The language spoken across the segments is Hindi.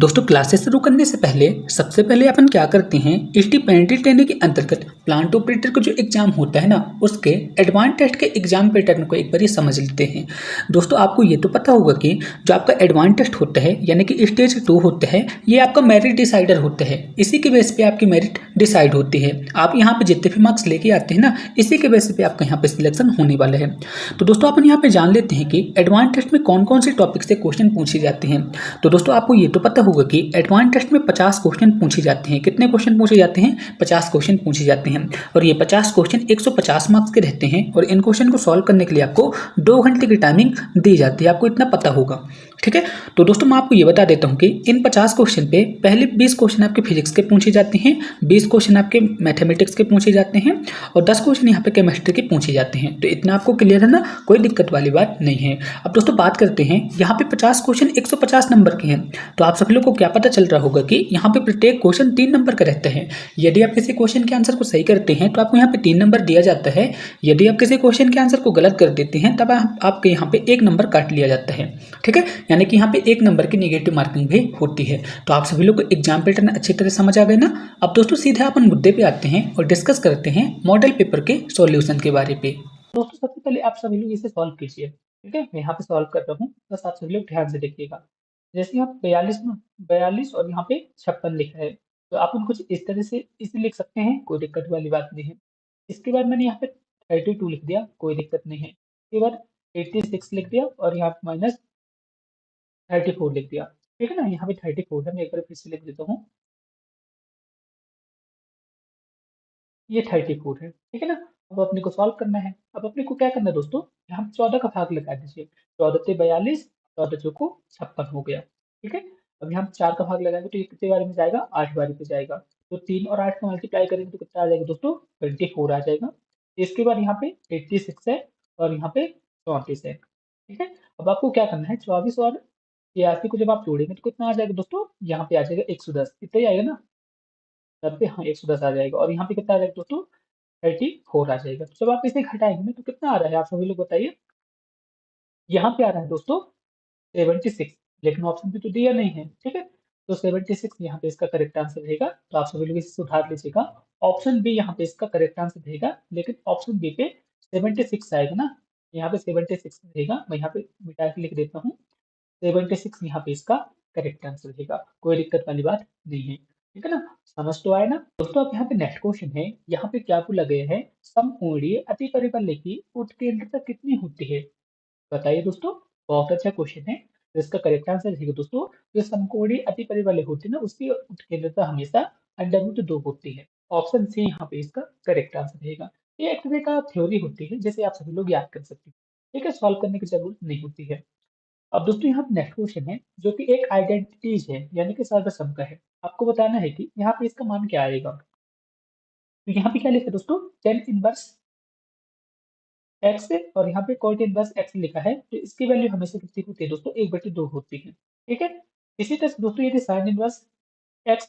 दोस्तों क्लासेस शुरू करने से पहले सबसे पहले अपन क्या करते हैं, एसटी ट्रेनिंग के अंतर्गत प्लांट ऑपरेटर का जो एग्जाम होता है ना, उसके एडवांस टेस्ट के एग्जाम पैटर्न को एक बार समझ लेते हैं। दोस्तों आपको ये तो पता होगा कि जो आपका एडवांस टेस्ट होता है यानी कि स्टेज 2 होता है, ये आपका मेरिट डिसाइडर होता है। इसी के बेस पे आपकी मेरिट डिसाइड होती है। आप यहाँ पे जितने भी मार्क्स लेके आते हैं ना, इसी के बेस पे आपका यहाँ पे सिलेक्शन होने वाला है। तो दोस्तों अपन यहाँ पे जान लेते हैं कि एडवांस टेस्ट में कौन कौन से टॉपिक से क्वेश्चन पूछे जाते हैं। तो दोस्तों आपको ये तो पता होगा कि एडवांस टेस्ट में 50 क्वेश्चन पूछे जाते हैं। कितने क्वेश्चन पूछे जाते हैं? 50 क्वेश्चन पूछे जाते हैं। और ये 50 क्वेश्चन 150 मार्क्स के रहते हैं और इन क्वेश्चन को सॉल्व करने के लिए आपको 2 घंटे की टाइमिंग दी जाती है। आपको इतना पता होगा, ठीक है। तो दोस्तों मैं आपको ये बता देता हूँ कि इन 50 क्वेश्चन पे पहले 20 क्वेश्चन आपके फिजिक्स के पूछे जाते हैं, 20 क्वेश्चन आपके मैथमेटिक्स के पूछे जाते हैं और 10 क्वेश्चन यहाँ पे केमिस्ट्री के पूछे जाते हैं। तो इतना आपको क्लियर है ना, कोई दिक्कत वाली बात नहीं है। अब दोस्तों बात करते हैं, यहाँ पे 50 क्वेश्चन 150 नंबर के हैं। तो आप सभी लोग को क्या पता चल रहा होगा कि यहाँ पे प्रत्येक क्वेश्चन 3 नंबर का रहता है। यदि आप किसी क्वेश्चन के आंसर को सही करते हैं तो आपको यहाँ पे 3 नंबर दिया जाता है। यदि आप किसी क्वेश्चन के आंसर को गलत कर देते हैं तब आपके यहाँ पे 1 नंबर काट लिया जाता है, ठीक है। यानी कि यहाँ पे 1 नंबर की नेगेटिव मार्किंग भी होती है। तो आप सभी लोग को एग्जाम पैटर्न अच्छी तरह समझ आ गए ना। अब दोस्तों सीधे अपन मुद्दे पे आते हैं और डिस्कस करते हैं मॉडल पेपर के सॉल्यूशन के बारे पे। दोस्तों सबसे पहले आप सभी लोग इसे सॉल्व कीजिए, ठीक है। मैं यहाँ पे सॉल्व कर रहा हूँ, बस आप सभी लोग ध्यान से देखिएगा। जैसे यहाँ 42 और यहाँ पे 56 लिखा है, तो आप उनको कुछ इस तरह से इसे लिख सकते हैं, कोई दिक्कत वाली बात नहीं है। इसके बाद मैंने यहाँ पे 32 लिख दिया, कोई दिक्कत नहीं है। इसके बाद 86 लिख दिया और यहाँ पे माइनस 34 लिख दिया, ठीक है ना। यहाँ पे 34 है, मैं एक बार फिर से लिख देता हूँ, ये 34 है, ठीक है ना। अब अपने को सॉल्व करना है। अब अपने को क्या करना है दोस्तों, यहाँ पे 14 का भाग लगा दीजिए। 14 से 42, 14 चौको 56 हो गया, ठीक है। अब यहाँ पे 4 का भाग लगाएंगे तो ये कितने बारी में जाएगा, 8 बारी पे जाएगा। तो 3 और 8 का मल्टीप्लाई करेंगे तो कितना आ जाएगा दोस्तों, 24 आ जाएगा। इसके बाद यहाँ पे 86 है और यहाँ पे 34 है, ठीक है। अब आपको क्या करना है, 24 और 83 को जब आप जोड़ेंगे तो कितना आ जाएगा दोस्तों, यहाँ पे आ जाएगा 110, इतना ही आएगा ना। तब पे हाँ 110 आ जाएगा और यहाँ पे कितना आ जाएगा दोस्तों, 34 आ जाएगा। तो जब आप इसे घटाएंगे ना तो कितना आ रहा है, आप सभी लोग बताइए। यहाँ पे आ रहा है दोस्तों 76, लेकिन ऑप्शन पे तो दिया नहीं है, ठीक है। तो 76 यहाँ पे इसका करेक्ट आंसर रहेगा। तो आप सभी लोग इसे सुधार लीजिएगा। ऑप्शन बी यहाँ पे इसका करेक्ट आंसर रहेगा, लेकिन ऑप्शन बी पे 76 आएगा ना, यहाँ पे 76 रहेगा। मैं यहाँ पे मिटा के लिख देता हूँ, 76 यहाँ पे इसका करेक्ट आंसर रहेगा। कोई दिक्कत वाली बात नहीं है, ठीक है ना। समझ तो आया ना दोस्तों। अब यहाँ पे नेक्स्ट क्वेश्चन है, यहाँ पे क्या बोला गया है, समकोणीय अतिपरिवलय की उत्केंद्रता कितनी होती है, बताइए दोस्तों। बहुत अच्छा क्वेश्चन है। तो इसका करेक्ट आंसर है दोस्तों, जो समकोणीय अतिपरिवलय होती है ना, उसकी उत्केंद्रता हमेशा √2 होती है। ऑप्शन सी यहाँ पे इसका करेक्ट आंसर रहेगा। ये एक तरह का थ्योरी होती है, जैसे आप सभी लोग याद कर सकते हैं, ठीक है। सॉल्व करने की जरूरत नहीं होती है। अब दोस्तों यहाँ पे नेक्स्ट क्वेश्चन है, जो कि एक आइडेंटिटीज है यानी कि सर्वसम का है। आपको बताना है कि यहाँ पे इसका मान क्या आएगा। तो यहाँ पे क्या लिखा है दोस्तों, टेन इनवर्स एक्स और यहाँ पे कॉट इनवर्स एक्स लिखा है। तो इसकी वैल्यू हमेशा कितनी होती है दोस्तों, 1/2 होती है, ठीक है। इसी तरह से दोस्तों यदि sine inverse x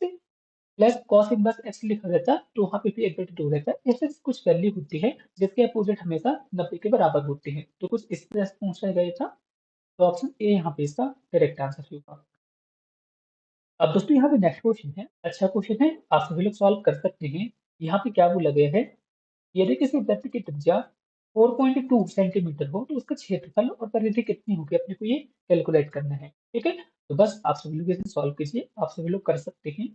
plus cos inverse x लिखा रहता तो वहाँ पे भी 1/2 रहता है। ऐसे कुछ वैल्यू होती है जिसके अपोजिट हमेशा 90 के बराबर होते हैं। तो कुछ इस तरह से पूछा गया था। तो ऑप्शन ए यहाँ पे इसका करेक्ट आंसर होगा। अब दोस्तों यहाँ पे नेक्स्ट क्वेश्चन है, अच्छा क्वेश्चन है, आप सभी लोग सॉल्व कर सकते हैं। यहाँ पे क्या बोला गया है, यदि किसी वृत्त की त्रिज्या 4.2 सेंटीमीटर हो तो उसका क्षेत्रफल और परिधि कितनी होगी, अपने को ये कैलकुलेट करना है, ठीक है। तो बस आप सभी लोग इसे सॉल्व कीजिए, आप सभी लोग कर सकते हैं,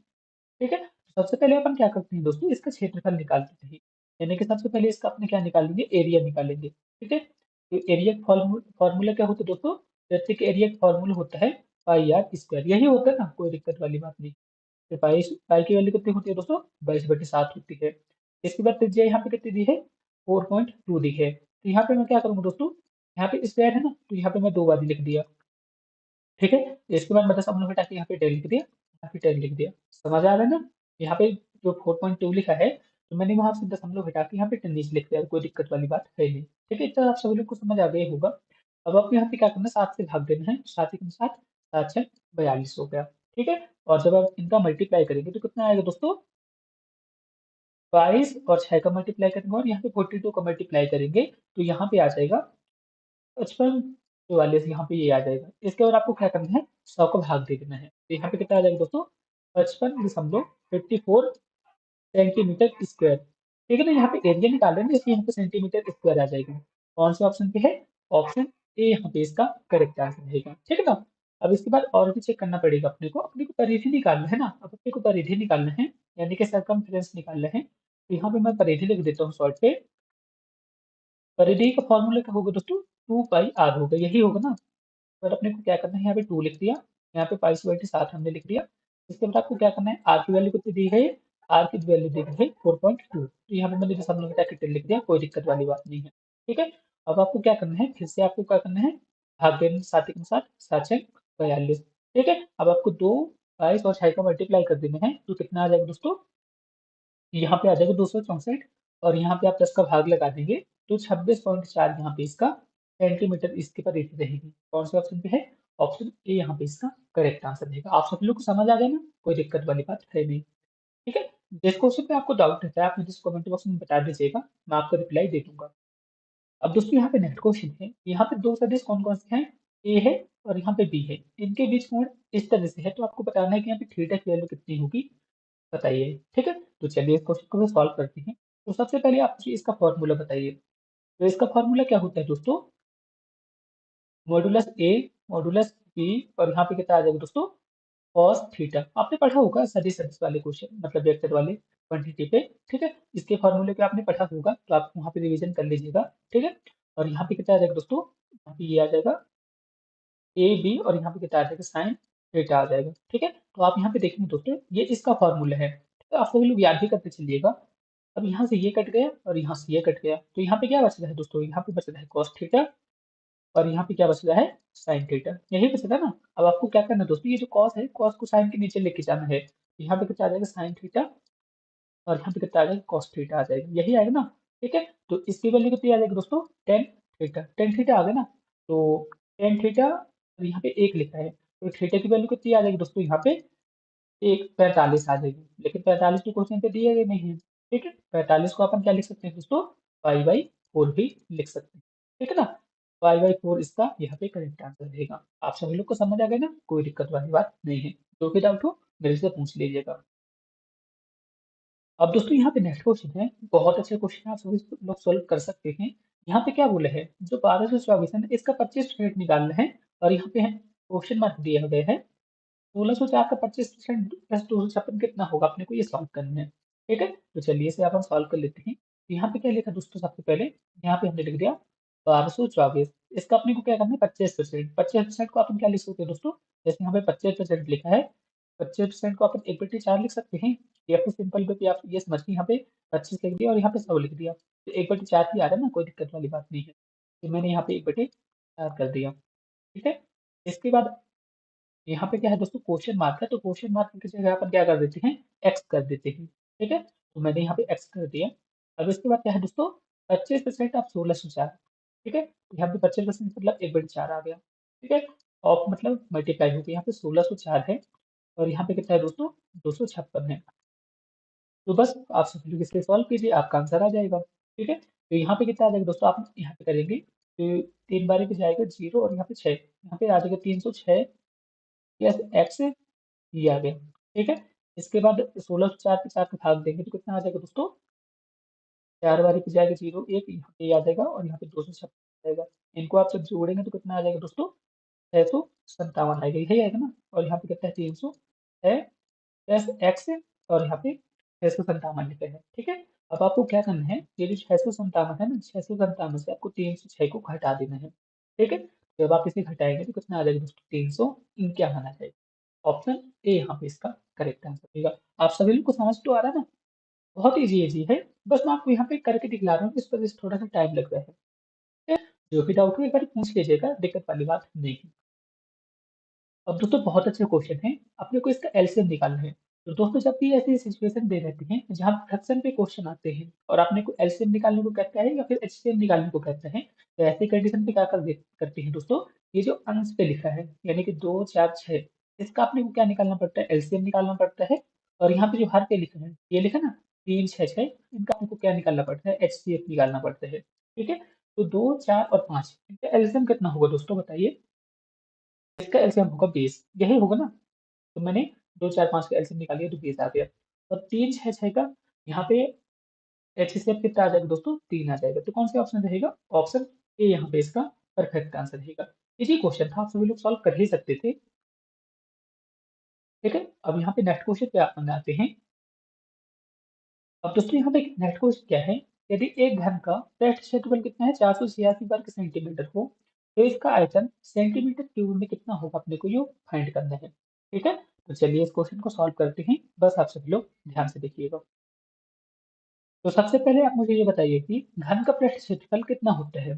ठीक है। तो सबसे पहले अपन क्या करते हैं दोस्तों, इसका क्षेत्रफल निकालते हैं। यानी कि सबसे पहले इसका अपने क्या निकालेंगे, एरिया निकालेंगे, ठीक है। तो एरिया फॉर्मूला क्या होता है दोस्तों, वृत्त के एरिया का फॉर्मूला होता है पाई आर स्क्वायर, यही होता है ना, कोई दिक्कत वाली बात नहीं। तो पाई पाई की वैल्यू कितनी होती है दोस्तों, 22/7 होती है। इसके बाद त्रिज्या यहाँ पे कितनी दी है, 4.2 दी है। तो यहाँ पे मैं क्या करूँगा दोस्तों, यहाँ पे स्क्वायर है ना, तो यहाँ पे मैं 2 बार लिख दिया, ठीक है। इसके बाद मैं 10 हम लोग हटा के यहाँ पे 10 लिख दिया, यहाँ पे 10 लिख दिया। समझ आ रहा है ना। यहाँ पे जो 4.2 लिखा है, तो मैंने वहां से 10 हम लोग हटा के यहाँ पे 10 नीचे लिख दिया, कोई दिक्कत वाली बात है नहीं, ठीक है। इतना आप सभी लोग को समझ आ गया होगा। अब आपको यहाँ पे क्या करना है, 7 से भाग देना है, 7 के 7, 7 6 42 हो गया, ठीक है। और जब आप इनका मल्टीप्लाई करेंगे तो कितना आएगा दोस्तों, 22 और 6 का मल्टीप्लाई करेंगे और यहाँ पे 42 का मल्टीप्लाई करेंगे तो यहाँ पे आ जाएगा 55। 44 यहाँ पे ये आ जाएगा। इसके बाद आपको क्या करना है, 100 को भाग दे देना है। तो यहाँ पे कितना आ जाएगा दोस्तों, 55.54 सेंटीमीटर स्क्वायर। ठीक है ना, यहाँ पे एरिया निकाल रहे हैं ना, इसलिए यहाँ पे सेंटीमीटर स्क्वायर आ जाएगा। कौन से ऑप्शन पे है, ऑप्शन ए यहाँ पे इसका करेक्ट आंसर रहेगा। ठीक है ना। अब इसके बाद और भी चेक करना पड़ेगा अपने को परिधि निकालना है ना। अब अपने को परिधि निकालना है, यानी कि सरकमफ्रेंस निकालना है। तो यहाँ पे मैं परिधि लिख देता हूँ शॉर्ट पे। परिधि का फॉर्मूला क्या होगा दोस्तों, 2 पाई आर होगा, यही होगा ना। बट अपने को क्या करना है, यहाँ पे 2 लिख दिया, यहाँ पे पाई से बटे 7 हमने लिख दिया। इसके बाद आपको क्या करना है, आर की वैल्यू कितनी दी है, आर की वैल्यू दी है 4.2। तो यहाँ पे मैंने दशमलव में कैपिटल लिख दिया, कोई दिक्कत वाली बात नहीं है। ठीक है। अब आपको क्या करना है, फिर से आपको क्या करना है, भाग देना 7 के साथ, 7×6=42। ठीक है। अब आपको 2 22 और 6 का मल्टीप्लाई कर देना है, तो कितना आ जाएगा दोस्तों, यहाँ पे आ जाएगा 264। और यहाँ पे आप 10 का भाग लगा देंगे, तो 26.4 यहाँ पे इसका सेंटीमीटर इसके पर रेट रहेगी। कौन से ऑप्शन पे है, ऑप्शन ए यहाँ पे इसका करेक्ट आंसर रहेगा। आप सभी लोग को समझ आ गया ना, कोई दिक्कत वाली बात है नहीं। ठीक है। जिस क्वेश्चन पे आपको डाउट रहता है, आप मुझे कमेंट बॉक्स में बता दीजिएगा, मैं आपको रिप्लाई दे दूंगा। अब दोस्तों यहाँ पे नेक्स्ट क्वेश्चन है, यहाँ पे दो सदिश कौन कौन से हैं, ए है और यहाँ पे बी है, इनके बीच कोण इस तरह से है। तो आपको बताना है कि यहाँ पे थीटा की वैल्यू कितनी होगी, बताइए। ठीक है। तो चलिए इस क्वेश्चन को सॉल्व करते हैं। तो सबसे पहले आप मुझे इसका फॉर्मूला बताइए। तो इसका फॉर्मूला क्या होता है दोस्तों, मॉडुलस ए मॉडुलस बी, और यहाँ पे कितना आ जाएगा दोस्तों, कॉस थीटा। आपने पढ़ा होगा सदिश सदिश वाले क्वेश्चन, मतलब वेक्टर वाले क्वांटिटी पे। ठीक है। इसके फॉर्मूले पे आपने पढ़ा होगा, तो आप वहाँ पे रिवीजन कर लीजिएगा। ठीक है। और यहाँ पे कितना आ जाएगा दोस्तों, यहाँ पे ये आ जाएगा ए बी, और यहाँ पे कितना आ जाएगा, साइन थीटा आ जाएगा। ठीक है। तो आप यहाँ पे देखेंगे दोस्तों, ये इसका फॉर्मूला है। तो आप सभी लोग याद भी करते चलिएगा। अब यहाँ से ये कट गया और यहाँ से ये कट गया, तो यहाँ पे क्या बच रहा है दोस्तों, यहाँ पे बच रहा है कॉस थीटा, और यहाँ पे क्या बच रहा है, साइन थीटा। यही बच रहा है ना। अब आपको क्या करना है दोस्तों, ये जो कॉस है, कॉस को साइन के नीचे लेके जाना है। यहाँ पे कितना आ जाएगा, साइन थीटा, और यहाँ पे कितना आ जाएगा, कॉस थीटा आ जाएगा, यही आएगा ना। ठीक है। तो इसकी वैल्यू कितनी आ जाएगी दोस्तों, टेन थीटा। टेन थीटा आ गया ना। तो टेन थीटा, और यहाँ पे एक लिखा है, तो थीटा की वैल्यू कितनी आ जाएगी दोस्तों, यहाँ पे एक 45 आ जाएगी। लेकिन 45 तो क्वेश्चन पे दिया गया नहीं है। ठीक है। 45 को अपन क्या लिख सकते हैं दोस्तों, पाई/4 भी लिख सकते हैं। ठीक है ना। पाई/4 इसका यहाँ पे करेक्ट आंसर रहेगा। आप सभी लोग को समझ आ गया ना, कोई दिक्कत वाली बात नहीं है। जो भी डाउट हो मेरे से पूछ लीजिएगा। अब दोस्तों यहाँ पे नेक्स्ट क्वेश्चन है, बहुत अच्छे क्वेश्चन है, आप सभी लोग सोल्व कर सकते हैं। यहाँ पे क्या बोला है, जो 1224 है ना, इसका 25% निकालना है। और यहाँ पे क्वेश्चन मार्क दिया गया है, 1604 का 25% प्लस 256 कितना होगा, अपने को ये सॉल्व करना है। ठीक है। तो चलिए इसे अपन सॉल्व कर लेते हैं। तो यहाँ पे क्या लिखा दोस्तों, सबसे पहले यहाँ पे हमने लिख दिया 1224। इसका अपने को क्या करना है, 25%। 25% को अपन क्या लिख सकते हैं दोस्तों, जैसे यहाँ पे 25% लिखा है, 25% को अपन 1/4 लिख सकते हैं। या फिर सिंपल वे पे आप ये समझ के यहाँ पे 25 लिख दिया और यहाँ पे 100 लिख दिया, तो 1/4 ही आ रहा है ना, कोई दिक्कत वाली बात नहीं है। तो मैंने यहाँ पे 1/4 कर दिया। ठीक है। इसके बाद यहाँ पे क्या है दोस्तों, क्वेश्चन मार्क है, तो क्वेश्चन मार्क की जगह अपन क्या कर देते हैं, एक्स कर देते हैं। ठीक है। तो मैंने यहाँ पे एक्स कर दिया। अब इसके बाद क्या है दोस्तों, 25% आप 1604। ठीक है। तो यहाँ पे 25% मतलब 1/4 आ गया। ठीक है। ऑफ मतलब मल्टीप्लाई हो गया, यहाँ पे 1604 है, और यहाँ पे कितना है दोस्तों, 256 है। तो बस आप सभी लोग इसके सॉल्व कीजिए, आपका आंसर आ जाएगा। ठीक है। तो यहाँ पे कितना आ जाएगा दोस्तों, आप यहाँ पे करेंगे तो 3 बारी पे जाएगा 0, और यहाँ पे 6, यहाँ पे आ जाएगा 306 प्लस एक्स, ये आ गया। ठीक है। इसके बाद 1604 पे 4 का भाग देंगे, तो कितना आ जाएगा दोस्तों, 4 बारी पे जाएगा 0, 1 यहाँ पे आ जाएगा, और यहाँ पे 256 आएगा। इनको आप जब जोड़ेंगे तो कितना आ जाएगा दोस्तों, 657 आएगा, यही आएगा ना। और यहाँ पे कितना है, 306 प्लस एक्स, और यहाँ पे 657 लिखा है। ठीक है। अब आपको क्या करना है, ये जो 657 है ना, 657 से आपको 306 को घटा देना है। ठीक है। जब आप इसे घटाएंगे तो कितना आ जाएगा दोस्तों, 351 आ जाएगा। ऑप्शन ए यहाँ पे इसका करेक्ट आंसर रहेगा। आप सभी लोग को समझ तो आ रहा है ना, बहुत इजी है। बस मैं आपको यहाँ पे करके दिखला रहा हूँ, इस वजह से थोड़ा सा टाइम लग रहा है। ठीक है? जो भी डाउट हो एक बार पूछ लीजिएगा, दिक्कत वाली बात नहीं है। अब दोस्तों बहुत अच्छे क्वेश्चन है, अपने को इसका एलसीएम निकालना है। तो दोस्तों जब भी ऐसी सिचुएशन दे रहती है जहाँ फ्रैक्शन पे क्वेश्चन आते हैं और आपने को एलसीएम निकालने को कहता है या फिर एचसीएम निकालने को कहता है, तो ऐसी कंडीशन पे क्या करते हैं दोस्तों, ये जो अंश पे लिखा है यानी कि 2 4 6, इसका अपने को क्या निकालना पड़ता है, एलसीएम निकालना पड़ता है। और यहाँ पे जो हर पे लिखा है, ये लिखा ना 3 6 6, इनका अपने को क्या निकालना पड़ता है, एचसीएफ निकालना पड़ता है। ठीक है। तो 2, 4 और 5 इनका एलसीएम कितना होगा दोस्तों बताइए? इसका एलसीएम होगा 20, यही होगा ना? तो मैंने 2, 4, 5 का एलसीएम निकाल लिया तो 20 आ गया। और 3, 6, 6 का यहाँ पे एचसीएफ कितना आ जाएगा दोस्तों? 3 आ जाएगा। तो कौन सा ऑप्शन रहेगा? ऑप्शन ए यहाँ पे इसका परफेक्ट आंसर रहेगा। इजी क्वेश्चन था, आप सभी लोग सॉल्व कर ही सकते थे। ठीक है, अब यहाँ पे नेक्स्ट क्वेश्चन पे अपन आते हैं। अब दोस्तों यहाँ पे नेक्स्ट क्वेश्चन क्या है? यदि एक घन का पृष्ठ क्षेत्रफल कितना है? 486 वर्ग सेंटीमीटर हो, तो इसका आयतन सेंटीमीटर क्यूब में कितना होगा? अपने को ये फाइंड करना है। ठीक है, तो चलिए इस क्वेश्चन को सॉल्व करते हैं। बस आप सभी लोग ध्यान से देखिएगा। तो सबसे पहले आप मुझे ये बताइए कि घन का पृष्ठ क्षेत्रफल कितना होता है?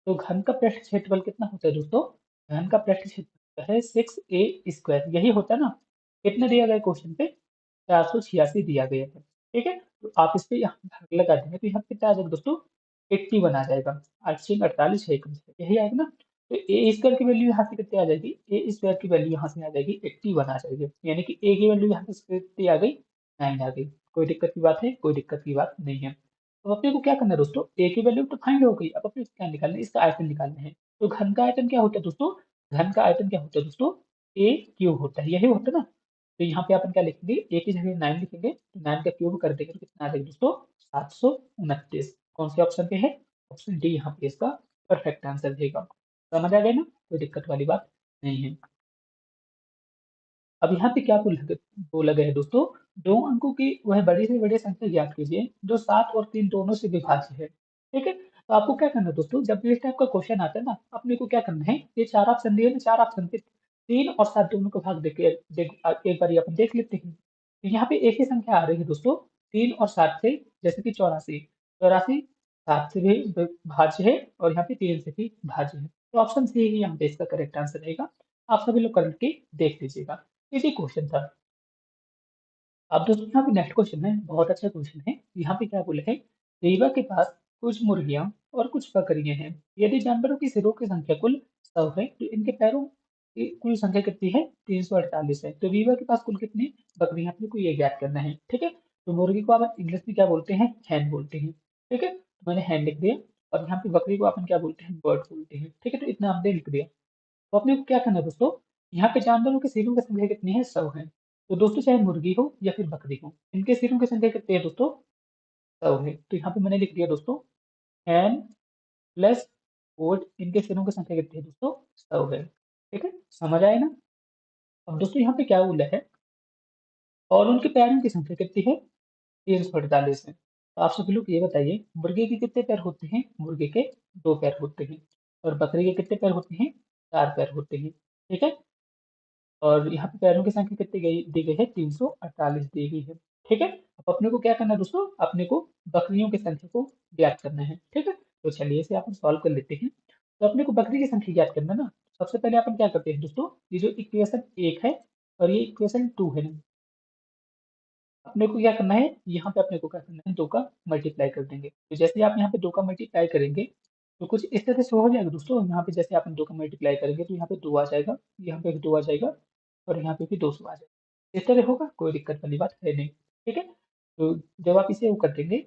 तो घन का पृष्ठ क्षेत्रफल कितना होता है दोस्तों? घन का पृष्ठ क्षेत्रफल है 6a², यही होता है ना? कितना दिया गया क्वेश्चन पे? 486 दिया गया है। ठीक है, तो आप इस पे यहाँ भाग लगा देंगे तो यहाँ पे कितना आ जाएगा दोस्तों? 81 आ जाएगा। 8 48 है, यही आएगा ना? तो ए स्क्वायर की वैल्यू यहाँ से कितनी आ जाएगी? ए स्क्वायर की वैल्यू यहाँ से आ जाएगी 81 आ जाएगी, यानी कि ए की वैल्यू यहाँ से कितनी आ गई? 9 आ गई। कोई दिक्कत की बात है? कोई दिक्कत की बात नहीं है। तो अपने को क्या करना है दोस्तों? ए की वैल्यू तो फाइंड हो गई, अब अपने को क्या निकालना है? इसका आयतन निकालना है। तो घन का आयतन क्या होता है दोस्तों? घन का आयतन क्या होता है दोस्तों? ए क्यूब होता है, यही होता है ना? तो यहाँ पे अपन क्या लिखेंगे? ए की जगह 9 लिखेंगे, तो 9 का क्यूब कर देंगे तो कितना आ जाएगा दोस्तों? 729। कौन से ऑप्शन पे है? ऑप्शन डी यहाँ पे इसका परफेक्ट आंसर रहेगा। समझ आ गया ना? कोई दिक्कत वाली बात नहीं है। अब यहाँ पे क्या बोला गया है दोस्तों? दो अंकों की वह बड़ी से बड़ी संख्या ज्ञात कीजिए जो 7 और 3 दोनों से विभाज्य है। ठीक है, तो आपको क्या करना है दोस्तों? जब भी इस टाइप का क्वेश्चन आता है ना, अपने को क्या करना है? ये चार ऑप्शन दिए ना, चार ऑप्शन पे 3 और 7 दोनों को भाग देके एक बार अपन देख लेते हैं। तो यहाँ पे एक ही संख्या आ रही है दोस्तों, 3 और 7 से, जैसे कि 84। 84 7 से भी भाज्य है और यहाँ पे 3 से भी भाज्य है। तो ऑप्शन सी ही यहाँ पे इसका करेक्ट आंसर रहेगा। आप सभी लोग करके देख लीजिएगा। इजी क्वेश्चन था। अब दोस्तों यहाँ पे नेक्स्ट क्वेश्चन है, बहुत अच्छा क्वेश्चन है। यहाँ पे क्या बोले हैं? रीवा के पास कुछ मुर्गियां और कुछ बकरियां हैं। यदि जानवरों की सिरों की संख्या कुल 100 है तो इनके पैरों की कुल संख्या कितनी है? 348 है। तो रीवा के पास कुल कितनी बकरियां? अपने को ये ज्ञात करना है। ठीक है, तो मुर्गी को आप इंग्लिश में क्या बोलते हैं? हैन बोलते हैं। ठीक है, तो मैंने हैन लिख दिया। और यहाँ पे बकरी को अपन क्या बोलते हैं? बर्ड बोलते हैं। ठीक है, तो इतना हमने लिख दिया। तो अपने को क्या करना है दोस्तों? यहाँ पे जानवरों के सिरों की संख्या कितनी है? 100 है। तो दोस्तों चाहे मुर्गी हो या फिर बकरी हो, इनके सिरों की संख्या कितनी है दोस्तों? 100 है। तो यहाँ पे मैंने लिख दिया दोस्तों, हैन प्लस वोट, इनके सिरों की संख्या कितनी है दोस्तों? 100 है। ठीक है, समझ आया ना? अब दोस्तों यहाँ पे क्या बोला है? और उनके पैरों की संख्या कितनी है? 348 है। तो आप सभी लोग ये बताइए, मुर्गे के कितने पैर होते हैं? मुर्गे के 2 पैर होते हैं। और बकरी के कितने पैर होते हैं? 4 पैर होते हैं। ठीक है, और यहाँ पे पैरों की संख्या कितनी दी गई है? 348 दी गई है। ठीक है, अब अपने को क्या करना है दोस्तों? अपने को बकरियों की संख्या को ज्ञात करना है। ठीक है, तो चलिए इसे अपन सॉल्व कर लेते हैं। तो अपने को बकरी की संख्या ज्ञात करना है ना, सबसे पहले अपन क्या करते हैं दोस्तों? ये जो इक्वेशन 1 है और ये इक्वेशन 2 है ना, अपने को क्या करना है? यहाँ पे अपने को क्या करना है? 2 का मल्टीप्लाई कर देंगे। तो जैसे आप यहाँ पे 2 का मल्टीप्लाई करेंगे तो कुछ इस तरह से हो जाएगा दोस्तों। यहाँ पे जैसे अपन 2 का मल्टीप्लाई करेंगे तो यहाँ पे 2 आ जाएगा, यहाँ पे भी 2 आ जाएगा और यहाँ पे भी 200 आ जाएगा। इस तरह होगा, कोई दिक्कत वाली बात है नहीं। ठीक है, तो जब आप इसे वो कर देंगे,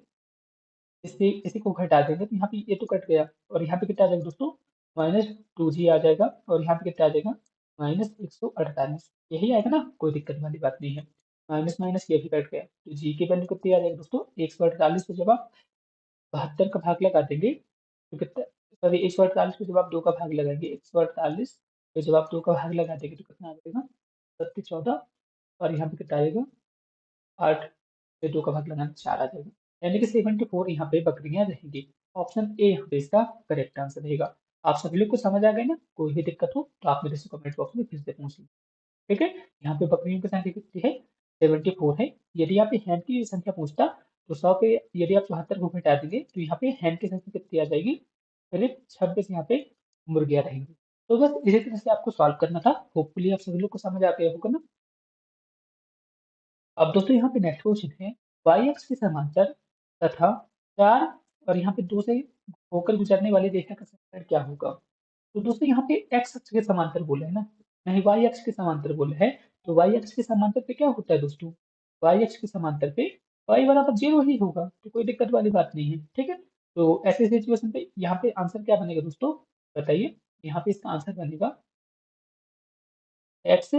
इसे इसी को घटा देंगे तो यहाँ पे ये तो कट गया और यहाँ पे कितना आ जाएगा दोस्तों? -2g आ जाएगा और यहाँ पे कितना आ जाएगा? -148। यही आएगा ना, कोई दिक्कत वाली बात नहीं है। माइनस माइनस ये भी कट गया, तो जी की वैल्यू कितनी आ जाएगी दोस्तों? 148 पे जब आप 72 का भाग लगा देंगे तो कितना? सॉरी, 148 पे जब आप 2 का भाग लगाएंगे, 148 पे जब आप 2 का भाग लगा देंगे तो कितना आ जाएगा? 3714। और यहाँ पे कितना आएगा? 8 पे 2 का भाग लगाना 4 आ जाएगा, यानी कि 74 यहाँ पे बकरियां रहेंगी। ऑप्शन ए यहाँ पे इसका करेक्ट आंसर रहेगा। आप सभी लोग को समझ आ गए ना? कोई भी दिक्कत हो तो आप मेरे से कमेंट बॉक्स में फिर से पूछ लीजिए। ठीक है, यहाँ पे बकरियों की संख्या कितनी है? 74 है। यदि यहाँ पे हैंड की संख्या पूछता तो 100 पे यदि आप 74 को घटा देंगे तो यहाँ पे हैंड की संख्या कितनी आ जाएगी? करीब 26 यहाँ पे मुर्गियां रहेंगी। तो बस इसी तरह से आपको सॉल्व करना था। होपफुली आप सभी लोग को समझ आ गया होगा ना? अब दोस्तों यहाँ पे नेक्स्ट क्वेश्चन है, y अक्ष के समांतर तथा 4 और यहाँ पे 2 से होकर गुजरने वाली रेखा का समीकरण क्या होगा? तो दोस्तों यहाँ पे x अक्ष के समांतर बोला है ना, नहीं y अक्ष के समांतर बोला है। तो y अक्ष के समांतर पे क्या होता है दोस्तों? y अक्ष के समांतर पे y बराबर 0 ही होगा, तो कोई दिक्कत वाली बात नहीं है। ठीक है, तो ऐसे सिचुएशन पे यहाँ पे आंसर क्या बनेगा दोस्तों? बताइए। यहाँ पे इसका आंसर बनेगा x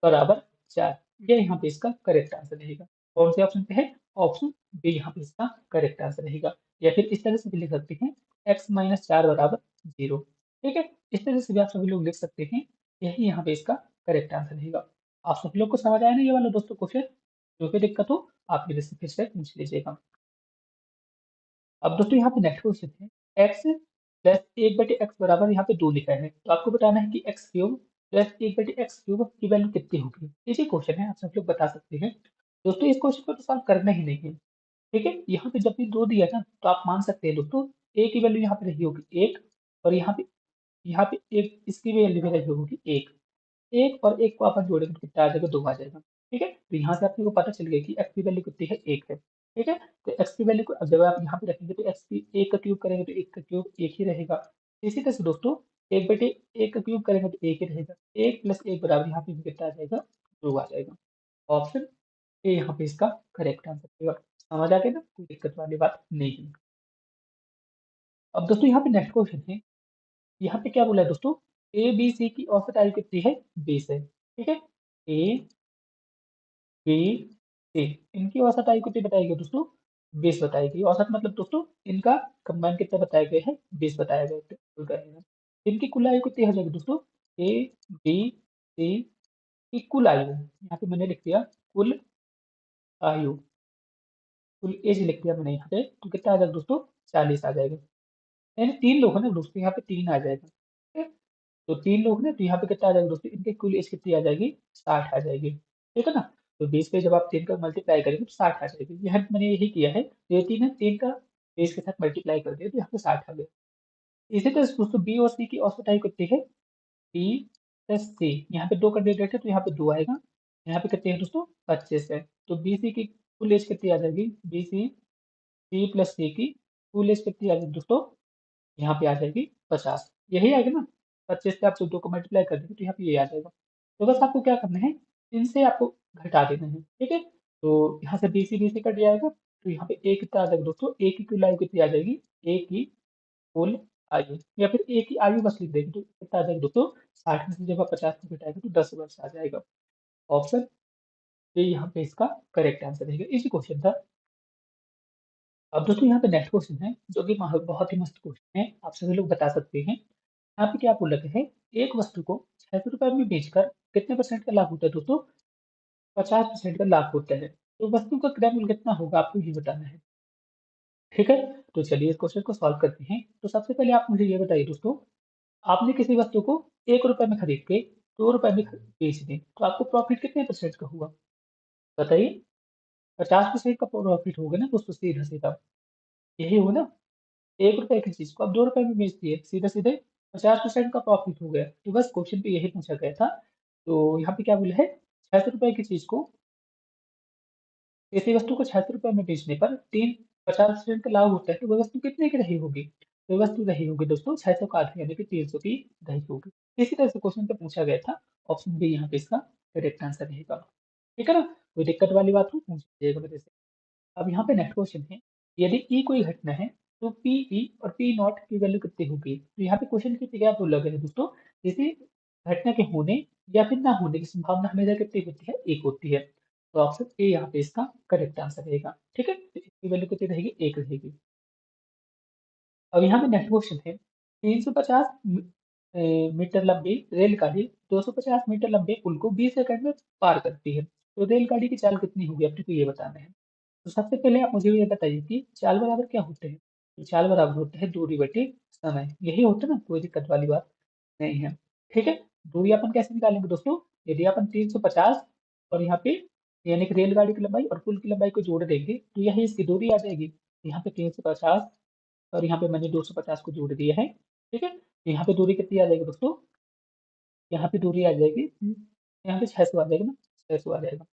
बराबर 4। ये यहाँ पे इसका करेक्ट आंसर रहेगा। कौन से ऑप्शन पे है? ऑप्शन बी यहाँ पे इसका करेक्ट आंसर रहेगा। या फिर इस तरह से भी लिख सकते हैं x माइनस 4 बराबर 0। ठीक है, इस तरह से भी आप सभी लोग लिख सकते हैं। यही यहाँ पे इसका करेक्ट आंसर रहेगा। आप सभी लोग को समझ आया ना ये वाला दोस्तों क्वेश्चन? जो भी दिक्कत हो आप मेरे से फिर से पूछ लीजिएगा। अब दोस्तों यहाँ पे नेक्स्ट क्वेश्चन है x प्लस 1/x बराबर यहाँ पे 2 लिखा है, तो आपको बताना है कि x cube plus 1/x cube की वैल्यू कितनी होगी। इसी क्वेश्चन है, आप सब लोग बता सकते हैं। दोस्तों इस क्वेश्चन को तो सॉल्व करना ही नहीं है। ठीक है, यहाँ पे जब भी 2 दिया है ना तो आप मान सकते हैं दोस्तों a की वैल्यू यहाँ पे रही होगी 1, और यहाँ पे एक इसकी भी वैल्यू भी रही होगी 1। 1 और 1 को अपन जोड़ेंगे तो कितना आ जाएगा? 2 आ जाएगा। ठीक है, तो यहाँ से आपको पता चल गया कि x की वैल्यू कितनी है? 1 है। ठीक है, तो x की वैल्यू को अब जब आप यहाँ पे रखेंगे तो x की 1 का क्यूब करेंगे तो 1 का क्यूब 1 ही रहेगा। इसी तरह से दोस्तों 1/1 का क्यूब करेंगे तो 1 ही रहेगा। 1 प्लस 1 बराबर यहाँ पे भी कितना आ जाएगा? 2 आ जाएगा। ऑप्शन ए यहाँ पे इसका करेक्ट आंसर रहेगा। समझ आ गया ना? कोई दिक्कत वाली बात नहीं है। अब दोस्तों यहाँ पे नेक्स्ट क्वेश्चन है। यहाँ पे क्या बोला है दोस्तों? ए बी सी की औसत आयु कितनी है? 20 है। ठीक है, ए बी सी इनकी औसत आयु कितनी बताई गई दोस्तों? 20 बताई गई। औसत मतलब दोस्तों इनका कंबाइन कितना बताया गया है? 20 बताया गया है। तो करेंगे। इनकी कुल आयु कितनी हो जाएगी दोस्तों? ए बी सी की कुल आयु, यहाँ पे मैंने लिख दिया कुल आयु, कुल एज लिख दिया मैंने यहाँ पे, तो कितना आ जाएगा दोस्तों? 40 आ जाएगा। यानी 3 लोग हैं ना दोस्तों, यहाँ पे 3 आ जाएगा। ठीक है? तो 3 लोग ना, तो यहाँ पे कितना आ जाएगा दोस्तों? इनकी कुल एज कितनी आ जाएगी? 60 आ जाएगी। ठीक है ना? तो 20 पे जब आप 3 का मल्टीप्लाई करेंगे तो 60 आ जाएगी। यहाँ मैंने यही किया है, तो ये 3 है, 3 का 20 के साथ मल्टीप्लाई कर दिया तो यहाँ पे 60 आ गया। इसी तरह से दोस्तों बी और सी की औसत आयु कितनी है? बी प्लस सी, यहाँ पे 2 कैंडिडेट है तो यहाँ पे 2 आएगा। यहाँ पे कितने हैं दोस्तों? 25 है। तो बी सी की कुल एज कितनी आ जाएगी? बी सी बी प्लस सी की कुल एज कितनी आ जाएगी दोस्तों? यहाँ पे आ जाएगी 50। यही आएगा ना? 25 से आप 2 को मल्टीप्लाई कर देंगे तो यहाँ पे ये आ जाएगा। तो बस आपको क्या करना है? इनसे आपको घटा देना है। ठीक है? तो यहाँ से बी सी कट जाएगा, तो यहाँ पे ए कितना आ जाएगा दोस्तों? ए की कुल आयु कितनी आ जाएगी? ए की कुल आयु, या फिर ए की आयु बस लिख देंगे तो कितना आ जाएगा दोस्तों? 60 में से जब आप 50 को घटाएंगे तो 10 वर्ष आ जाएगा। ऑप्शन ए यहाँ पे इसका करेक्ट आंसर रहेगा। इसी क्वेश्चन था। अब दोस्तों यहाँ पे नेक्स्ट क्वेश्चन है जो कि बहुत ही मस्त क्वेश्चन है, आप सभी लोग बता सकते हैं। यहाँ पे क्या बोला गया है? एक वस्तु को 600 रुपए में बेचकर कितने परसेंट का लाभ होता है दोस्तों? 50% का लाभ होता है। तो वस्तु का क्रय मूल्य कितना होगा आपको ये बताना है। ठीक है, तो चलिए इस क्वेश्चन को सॉल्व करते हैं। तो सबसे पहले आप मुझे ये बताइए दोस्तों, आपने किसी वस्तु को 1 रुपए में खरीद के 2 रुपए में बेच दी, तो आपको प्रॉफिट कितने परसेंट का हुआ? बताइए। 50% का प्रॉफिट होगा ना दोस्तों, सीधा सीधा यही होगा ना। 1 रुपए की चीज को आप 2 रुपए में बेच दिए, सीधे सीधे 50% का प्रॉफिट हो गया। तो बस क्वेश्चन पे यही पूछा गया था। तो यहाँ पे क्या बोला है? 600 रुपए की चीज को, किसी वस्तु को 600 रुपए में बेचने पर 50% का लाभ होता है, तो वह वस्तु कितने की रही होगी? तो वह वस्तु रही होगी दोस्तों 600 का आधा, यानी कि 300 की रही होगी। इसी तरह से क्वेश्चन पे पूछा गया था। ऑप्शन बी यहाँ पे इसका करेक्ट आंसर रहेगा। ठीक है ना? कोई दिक्कत वाली बात हो पूछ लीजिएगा मेरे से। अब यहाँ पे नेक्स्ट क्वेश्चन है, यदि ई कोई घटना है तो पीई और पी नॉट की वैल्यू कितनी होगी? तो यहाँ पे क्वेश्चन की क्या बोला गया है दोस्तों? किसी घटना के होने या फिर ना होने की संभावना हमेशा कितनी होती है? एक होती है। तो ऑप्शन ए यहाँ पे इसका करेक्ट आंसर रहेगा। ठीक है, तो इसकी वैल्यू कितनी रहेगी? एक रहेगी। अब यहाँ पे नेक्स्ट क्वेश्चन है, 350 मीटर लंबी रेलगाड़ी 250 मीटर लंबे पुल को 20 सेकंड में पार करती है, तो रेलगाड़ी की चाल कितनी होगी? आपको तो ये बताना है। तो सबसे पहले आप मुझे ये बताइए कि चाल बराबर क्या होते हैं? तो चाल बराबर होता है दूरी बटे समय। यही होता है ना, कोई दिक्कत वाली बात नहीं है। ठीक है, दूरी अपन कैसे निकालेंगे दोस्तों? यदि अपन 350 और यहाँ पे यानी कि रेलगाड़ी की लंबाई और पुल की लंबाई को जोड़ देंगे तो यही इसकी दूरी आ जाएगी। यहाँ पे 350 और यहाँ पे मैंने 250 को जोड़ दिया है। ठीक है, तो यहाँ पे दूरी कितनी आ जाएगी दोस्तों? यहाँ पे दूरी आ जाएगी, यहाँ पे 600 आ जाएगा ना, 600 आ जाएगा।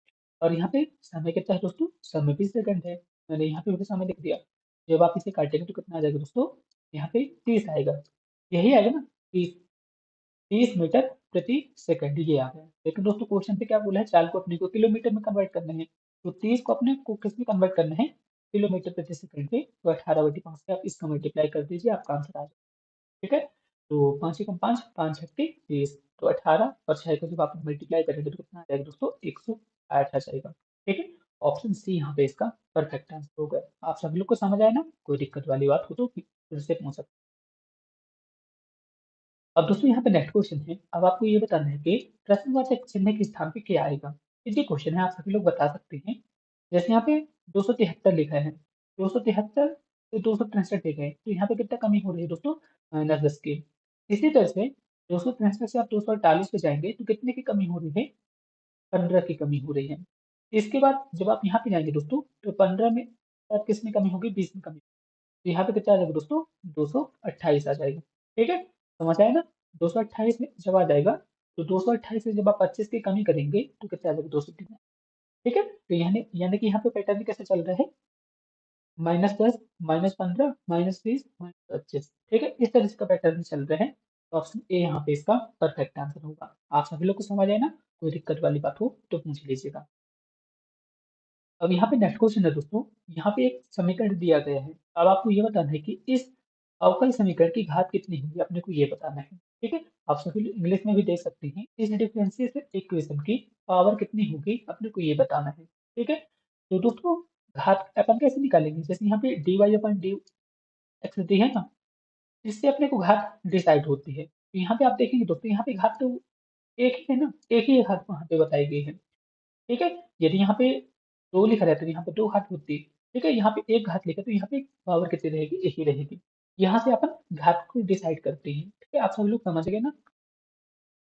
और यहाँ पे समय कितना है दोस्तों? समय 20 सेकंड है, मैंने यहाँ पे भी समय लिख दिया। जब आप इसे काटेंगे तो कितना आ जाएगा दोस्तों? यहाँ पे 30 आएगा। यही आएगा ना, 30 30 मीटर प्रति सेकंड ये आ गया। लेकिन दोस्तों क्वेश्चन पे क्या बोला है? चाल को अपने को किलोमीटर में कन्वर्ट करना है। तो 30 को अपने को किस में कन्वर्ट करना है? किलोमीटर प्रति सेकंड पे, तो 18/5 से आप इसका मल्टीप्लाई कर दीजिए, आपका आंसर आ जाएगा। ठीक है, तो 5 एकम 5, 5 छक्के 30, तो 18 और 6 को जब आप मल्टीप्लाई करेंगे तो कितना आ जाएगा दोस्तों, 108 आ जाएगा। ठीक है, ऑप्शन सी यहाँ पे इसका परफेक्ट आंसर होगा। आप सभी लोग को समझ आया ना? कोई दिक्कत वाली बात हो तो फिर से पूछ सकते हैं। अब दोस्तों यहाँ पे नेक्स्ट क्वेश्चन है। अब आपको ये बताना है कि प्रश्नवाचक चिन्ह के स्थान पे क्या आएगा। ये क्वेश्चन है, आप सभी लोग बता सकते हैं। जैसे यहाँ पे 273 लिखा है, 273 से 263 लिखा है, तो यहाँ पे कितना कमी हो रही है दोस्तों, -10 की। इसी तरह से 263 से आप 248 पे जाएंगे तो कितने की कमी हो रही है, 15 की कमी हो रही है। इसके बाद जब आप यहाँ पे जाएंगे दोस्तों, तो 15 में और किस में कमी होगी, 20 में कमी। तो यहाँ पे कितना आ जाएगा दोस्तों, 228 आ जाएगा। ठीक है, समझ आया ना? 228 में जब आ जाएगा, तो 228 से जब आप 25 की कमी करेंगे तो कितना आ जाएगा, 203। ठीक है, तो यानी यानी कि यहाँ पे पैटर्न कैसे चल रहा है, -10, -15, -20, -25। ठीक है, इस तरह से का पैटर्न चल रहा है। तो ऑप्शन ए यहाँ पे इसका परफेक्ट आंसर होगा। आप सभी लोग को समझ आए ना? कोई दिक्कत वाली बात हो तो पूछ लीजिएगा। अब यहाँ पे नेक्स्ट क्वेश्चन है दोस्तों। यहाँ पे एक समीकरण दिया गया है। अब आपको ये बताना है कि इस अवकल समीकरण की घात कितनी होगी, अपने को ये बताना है। ठीक है, आप सभी लोग इंग्लिश में भी देख सकते हैं। इस डिफरेंशियल इक्वेशन की पावर कितनी होगी, अपने को ये बताना है। ठीक है, तो दोस्तों घात अपन कैसे निकालेंगे, जैसे यहाँ पे dy अपन डी एक्स दी है ना, इससे अपने को घात डिसाइड होती है। तो यहाँ पे आप देखेंगे दोस्तों, यहाँ पे घात तो एक ही है ना, एक ही घात वहाँ पे बताई गई है। ठीक है, यदि यहाँ पे 2 लिखा रहता है तो यहाँ पे 2 घात होती। ठीक है, यहाँ पे 1 घात लिखा तो यहाँ पे पावर कितनी रहेगी, 1 ही रहेगी। यहाँ से अपन घात को डिसाइड करते हैं। ठीक है, आप सभी लोग समझ गए ना?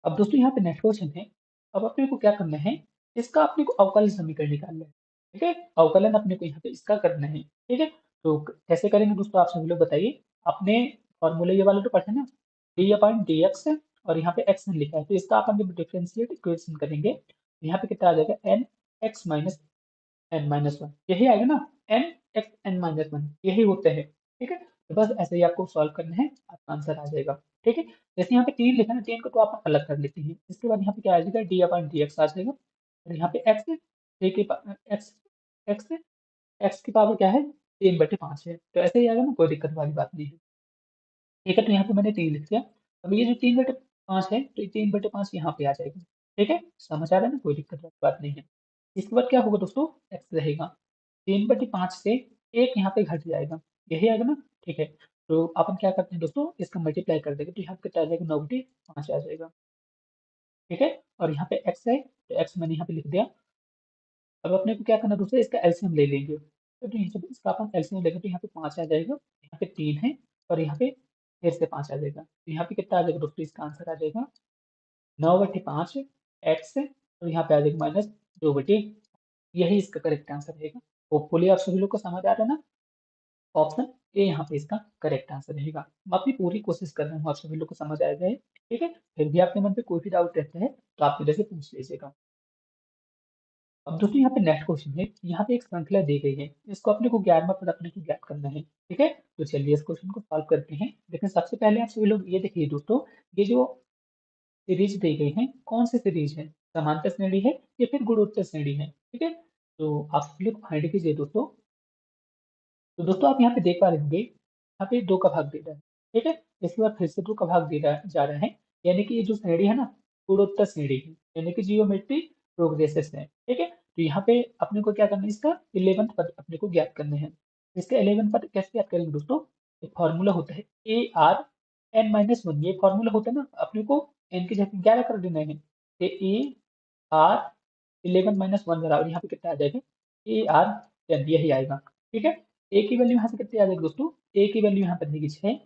अब दोस्तों यहाँ पे नेक्स्ट क्वेश्चन है। अब अपने को क्या करना है, इसका अपने को अवकलन समीकरण निकालना है। ठीक है, अवकलन अपने को यहाँ पे इसका करना है। ठीक है, तो कैसे करेंगे दोस्तों, आप सभी लोग बताइए। आपने फॉर्मूला ये वाला तो पढ़ा है ना, डी अपॉन डी एक्स, और यहाँ पे एक्स लिखा है, तो इसका अपन जब डिफरेंशिएट इक्वेशन करेंगे तो यहाँ पे कितना आ जाएगा, N X minus N minus one, यही आएगा ना, N X N minus one, यही होते हैं। ठीक है, तो बस ऐसे ही आपको सॉल्व करना है, आपका आंसर आ जाएगा। ठीक है, जैसे यहाँ पे 3 लिखा है ना, 3 को तो आप अलग कर लेते हैं। इसके बाद यहाँ पे क्या आ जाएगा, डी अपॉन डी एक्स आ जाएगा, और यहाँ पे एक्स, एक्स एक्स एक्स की पावर क्या है, 3/5 है, तो ऐसे ही आएगा ना, कोई दिक्कत वाली बात नहीं है। ठीक है, तो यहाँ पे मैंने 3 लिख दिया। अब ये जो 3/5 है, तो ये 3/5 यहाँ पे आ जाएगा। ठीक है, समझ आ रहा है ना, कोई दिक्कत वाली बात नहीं है। इसके बाद क्या होगा दोस्तों, एक्स रहेगा, 3/5 से एक यहाँ पे घट जाएगा, यही आएगा ना। ठीक है, तो अपन क्या करते हैं दोस्तों, इसका मल्टीप्लाई कर देंगे तो यहाँ पे कितना आ जाएगा, 9/5 आ जाएगा। ठीक है, और यहाँ पे एक्स है, तो एक्स मैंने यहाँ पे लिख दिया। अब अपने को क्या करना है दोस्तों, इसका एलसीएम ले लेंगे। तो यहाँ से इसका अपन एलसीएम लेंगे तो यहाँ पे 5 आ जाएगा, यहाँ पे 3 है, और यहाँ पे फिर से 5 आ जाएगा, तो यहाँ पे कितना आ जाएगा दोस्तों, इसका आंसर आ जाएगा 9/5 एक्स, और यहाँ पे आ जाएगा -2/, यही इसका करेक्ट आंसर रहेगा। होपफुली आप सभी लोग को समझ आ रहा है ना? ऑप्शन ए यहाँ पे इसका करेक्ट आंसर रहेगा। मैं अपनी पूरी कोशिश कर रहा हूँ आप सभी लोग को समझ आ जाए। ठीक है, फिर भी आपके मन पे कोई भी डाउट रहता है तो आप मेरे से पूछ लीजिएगा। अब दोस्तों यहाँ पे नेक्स्ट क्वेश्चन है। यहाँ पे एक श्रृंखला दी गई है, इसको अपने को 11वां पद अपने को ज्ञात करना है। ठीक है, तो चलिए इस क्वेश्चन को सॉल्व करते हैं। लेकिन सबसे पहले आप सभी लोग ये देखिए दोस्तों, ये जो सीरीज दी गई है, कौन सी सीरीज है, समांतर श्रेणी है या फिर गुणोत्तर श्रेणी है। ठीक है, तो आप सभी लोग फाइंड कीजिए दोस्तों। तो दोस्तों आप यहाँ पे देख पा रहे होंगे, यहाँ पे 2 का भाग दे रहा है। ठीक है, इसके बाद फिर से 2 का भाग दे रहा जा रहा है, यानी कि ये जो श्रेणी है ना, गुणोत्तर श्रेणी है, यानी कि जियोमेट्री प्रोग्रेसेस है। ठीक है, तो यहाँ पे अपने को क्या करना है, इसका 11वां पद अपने को ज्ञात करने हैं। इसका 11वां पद कैसे ज्ञात करेंगे दोस्तों, एक फॉर्मूला होता है A R N minus one, ये फॉर्मूला होता है ना, अपने को एन की जगह 11 कर देना है। ए आर 11 - 1 बराबर यहाँ पे कितना आ जाएगा, ए आर 10, यही आएगा। ठीक है, ए की वैल्यू यहाँ से कितनी आ जाएगी दोस्तों, ए की वैल्यू यहाँ पे रहेगी 6,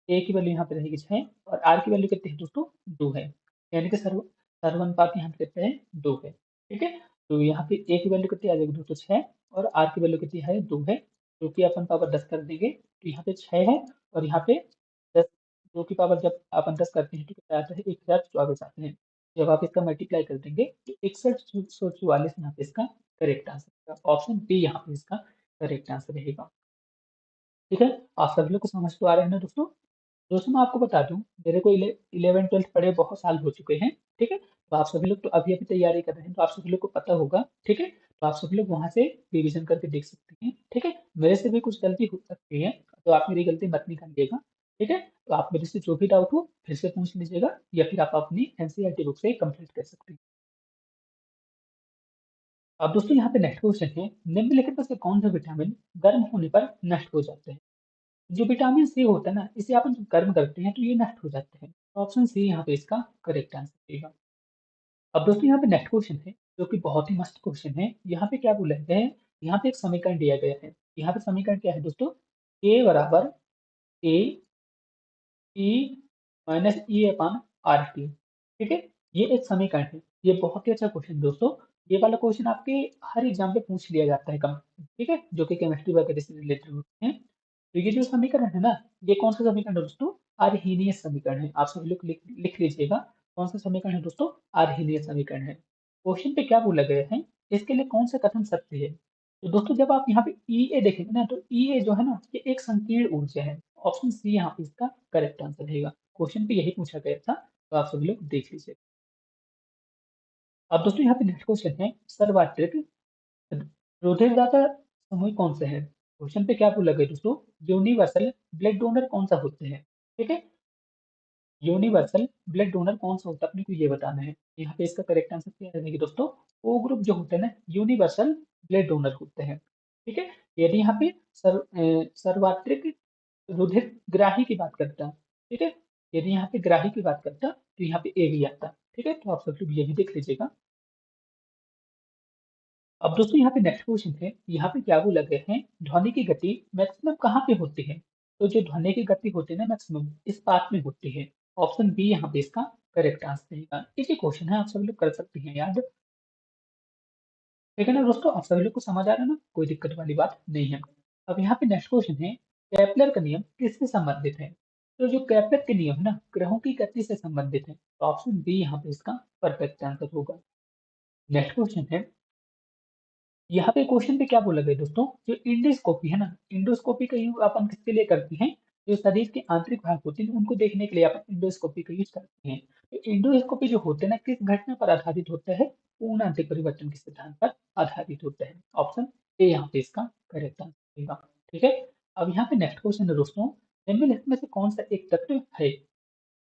ए की वैल्यू यहाँ पे रहेगी 6, और आर की वैल्यू कितनी है दोस्तों, 2 है, यानी कि सर्वानुपात यहाँ पे कितने हैं, 2 है। ठीक है, तो यहाँ पे ए की वैल्यू कितनी आ जाएगी दोस्तों, 6, और आर की वैल्यू कितनी है, 2 है, जो कि अपन पावर 10 कर देंगे, तो यहाँ पे 6 है, और यहाँ पे 10, 2 की पावर जब अपन 10 करते हैं तो कितना आता है, 1024 आते हैं। जब आप इसका मल्टीप्लाई कर देंगे तो 6144 यहाँ पे इसका करेक्ट आंसर, ऑप्शन बी यहाँ पे इसका करेक्ट आंसर रहेगा। ठीक है, आप सभी लोग को समझ तो आ रहे हैं ना दोस्तों? दोस्तों मैं आपको बता दूं, मेरे को 11th 12th पढ़े बहुत साल हो चुके हैं। ठीक है, तो आप सभी लोग तो अभी अभी तैयारी कर रहे हैं, तो आप सभी लोग को पता होगा। ठीक है, तो आप सभी लोग वहाँ से रिवीजन करके देख सकते हैं, ठीक है? मेरे से भी कुछ गलती हो सकती है, तो आप मेरी गलती मत निकालिएगा, ठीक है? तो आप मेरे से जो भी डाउट हो फिर से पूछ लीजिएगा या फिर आप अपनी एनसीईआरटी बुक से कंप्लीट कर सकते हैं। अब दोस्तों यहाँ पे नेक्स्ट क्वेश्चन है, निम्नलिखित में से कौन सा विटामिन गर्म होने पर नष्ट हो जाते हैं? जो विटामिन सी होता है ना, इसे अपन जब गर्म करते हैं तो ये नष्ट हो जाते हैं। ऑप्शन सी यहाँ पे इसका करेक्ट आंसर रहेगा। अब दोस्तों यहाँ पे नेक्स्ट क्वेश्चन है, जो कि बहुत ही मस्त क्वेश्चन है। यहाँ पे क्या बोला गया है, यहाँ पे एक समीकरण दिया गया है। यहाँ पे समीकरण क्या है दोस्तों, ए बराबर A e minus E upon R T, ठीक है? ये एक समीकरण है। ये बहुत ही अच्छा क्वेश्चन दोस्तों। ये वाला क्वेश्चन आपके हर एग्जाम पे पूछ लिया जाता है कम, ठीक है? जो कि केमिस्ट्री वगैरह से रिलेटेड होते हैं। तो ये जो समीकरण है ना, ये कौन सा समीकरण है दोस्तों? अर्हेनियस समीकरण है। आप सभी लोग लिख लीजिएगा, कौन सा समीकरण है दोस्तों? अर्हेनियस समीकरण है। क्वेश्चन पे क्या बोला गया है, इसके लिए कौन सा कथन सत्य है? तो दोस्तों जब आप यहाँ पे ई ए देखेंगे ना, तो ई ए जो है ना, ये एक संकीर्ण ऊर्जा है। ऑप्शन सी यहाँ पे इसका करेक्ट आंसर रहेगा। क्वेश्चन पे यही पूछा गया था, तो आप सभी लोग देख लीजिए। अब दोस्तों यहाँ पे नेक्स्ट क्वेश्चन है, सर्वात्रिक रुधिरदाता समूह कौन से हैं? क्वेश्चन पे क्या बोला गया दोस्तों? यूनिवर्सल ब्लड डोनर कौन सा होते हैं? ठीक है? यूनिवर्सल ब्लड डोनर कौन सा होता है, अपने को ये बताना है। यहाँ पे इसका करेक्ट आंसर क्या रहेगा दोस्तों? ओ ग्रुप जो होते हैं ना, यूनिवर्सल ब्लड डोनर होते हैं। ठीक है? यदि यहाँ पे सर्वात्रिक रुधिर ग्राही की बात करता, ठीक है? यदि यहाँ पे ग्राही की बात करता तो यहाँ पे ए भी आता, ठीक है? तो आप सब लोग ये भी देख लीजिएगा। अब दोस्तों यहाँ पे नेक्स्ट क्वेश्चन है, यहाँ पे क्या बोला गया है, ध्वनि की गति मैक्सिमम कहाँ पे होती है? तो जो ध्वनि की गति होती है ना मैक्सिमम, इस पार्ट में होती है। ऑप्शन बी यहाँ पे इसका करेक्ट आंसर रहेगा। इसी क्वेश्चन है, आप सभी लोग कर सकते हैं याद, ठीक है ना दोस्तों? आप सभी लोग को समझ आ रहा है ना, कोई दिक्कत वाली बात नहीं है। अब यहाँ पे नेक्स्ट क्वेश्चन है, केपलर का नियम किससे संबंधित है? तो जो केपलर के नियम है ना, ग्रहों की गति से संबंधित है। तो ऑप्शन बी यहाँ पे इसका परफेक्ट आंसर होगा। नेक्स्ट क्वेश्चन है, यहाँ पे क्वेश्चन पे क्या बोला गया दोस्तों, जो इंडोस्कोपी है ना, इंडोस्कोपी का यूज अपन किसके लिए करते हैं? जो शरीर के आंतरिक भाग होते हैं उनको देखने के लिए अपन इंडोस्कोपी का यूज करते हैं। तो इंडोस्कोपी जो होते हैं ना, किस घटना पर आधारित होता है? पूर्णांतिक परिवर्तन के सिद्धांत पर आधारित होता है। ऑप्शन ए यहाँ पे इसका करेक्ट आंसर होगा, ठीक है? अब यहाँ पे नेक्स्ट क्वेश्चन है दोस्तों, निम्नलिखित में से कौन सा एक तत्व है?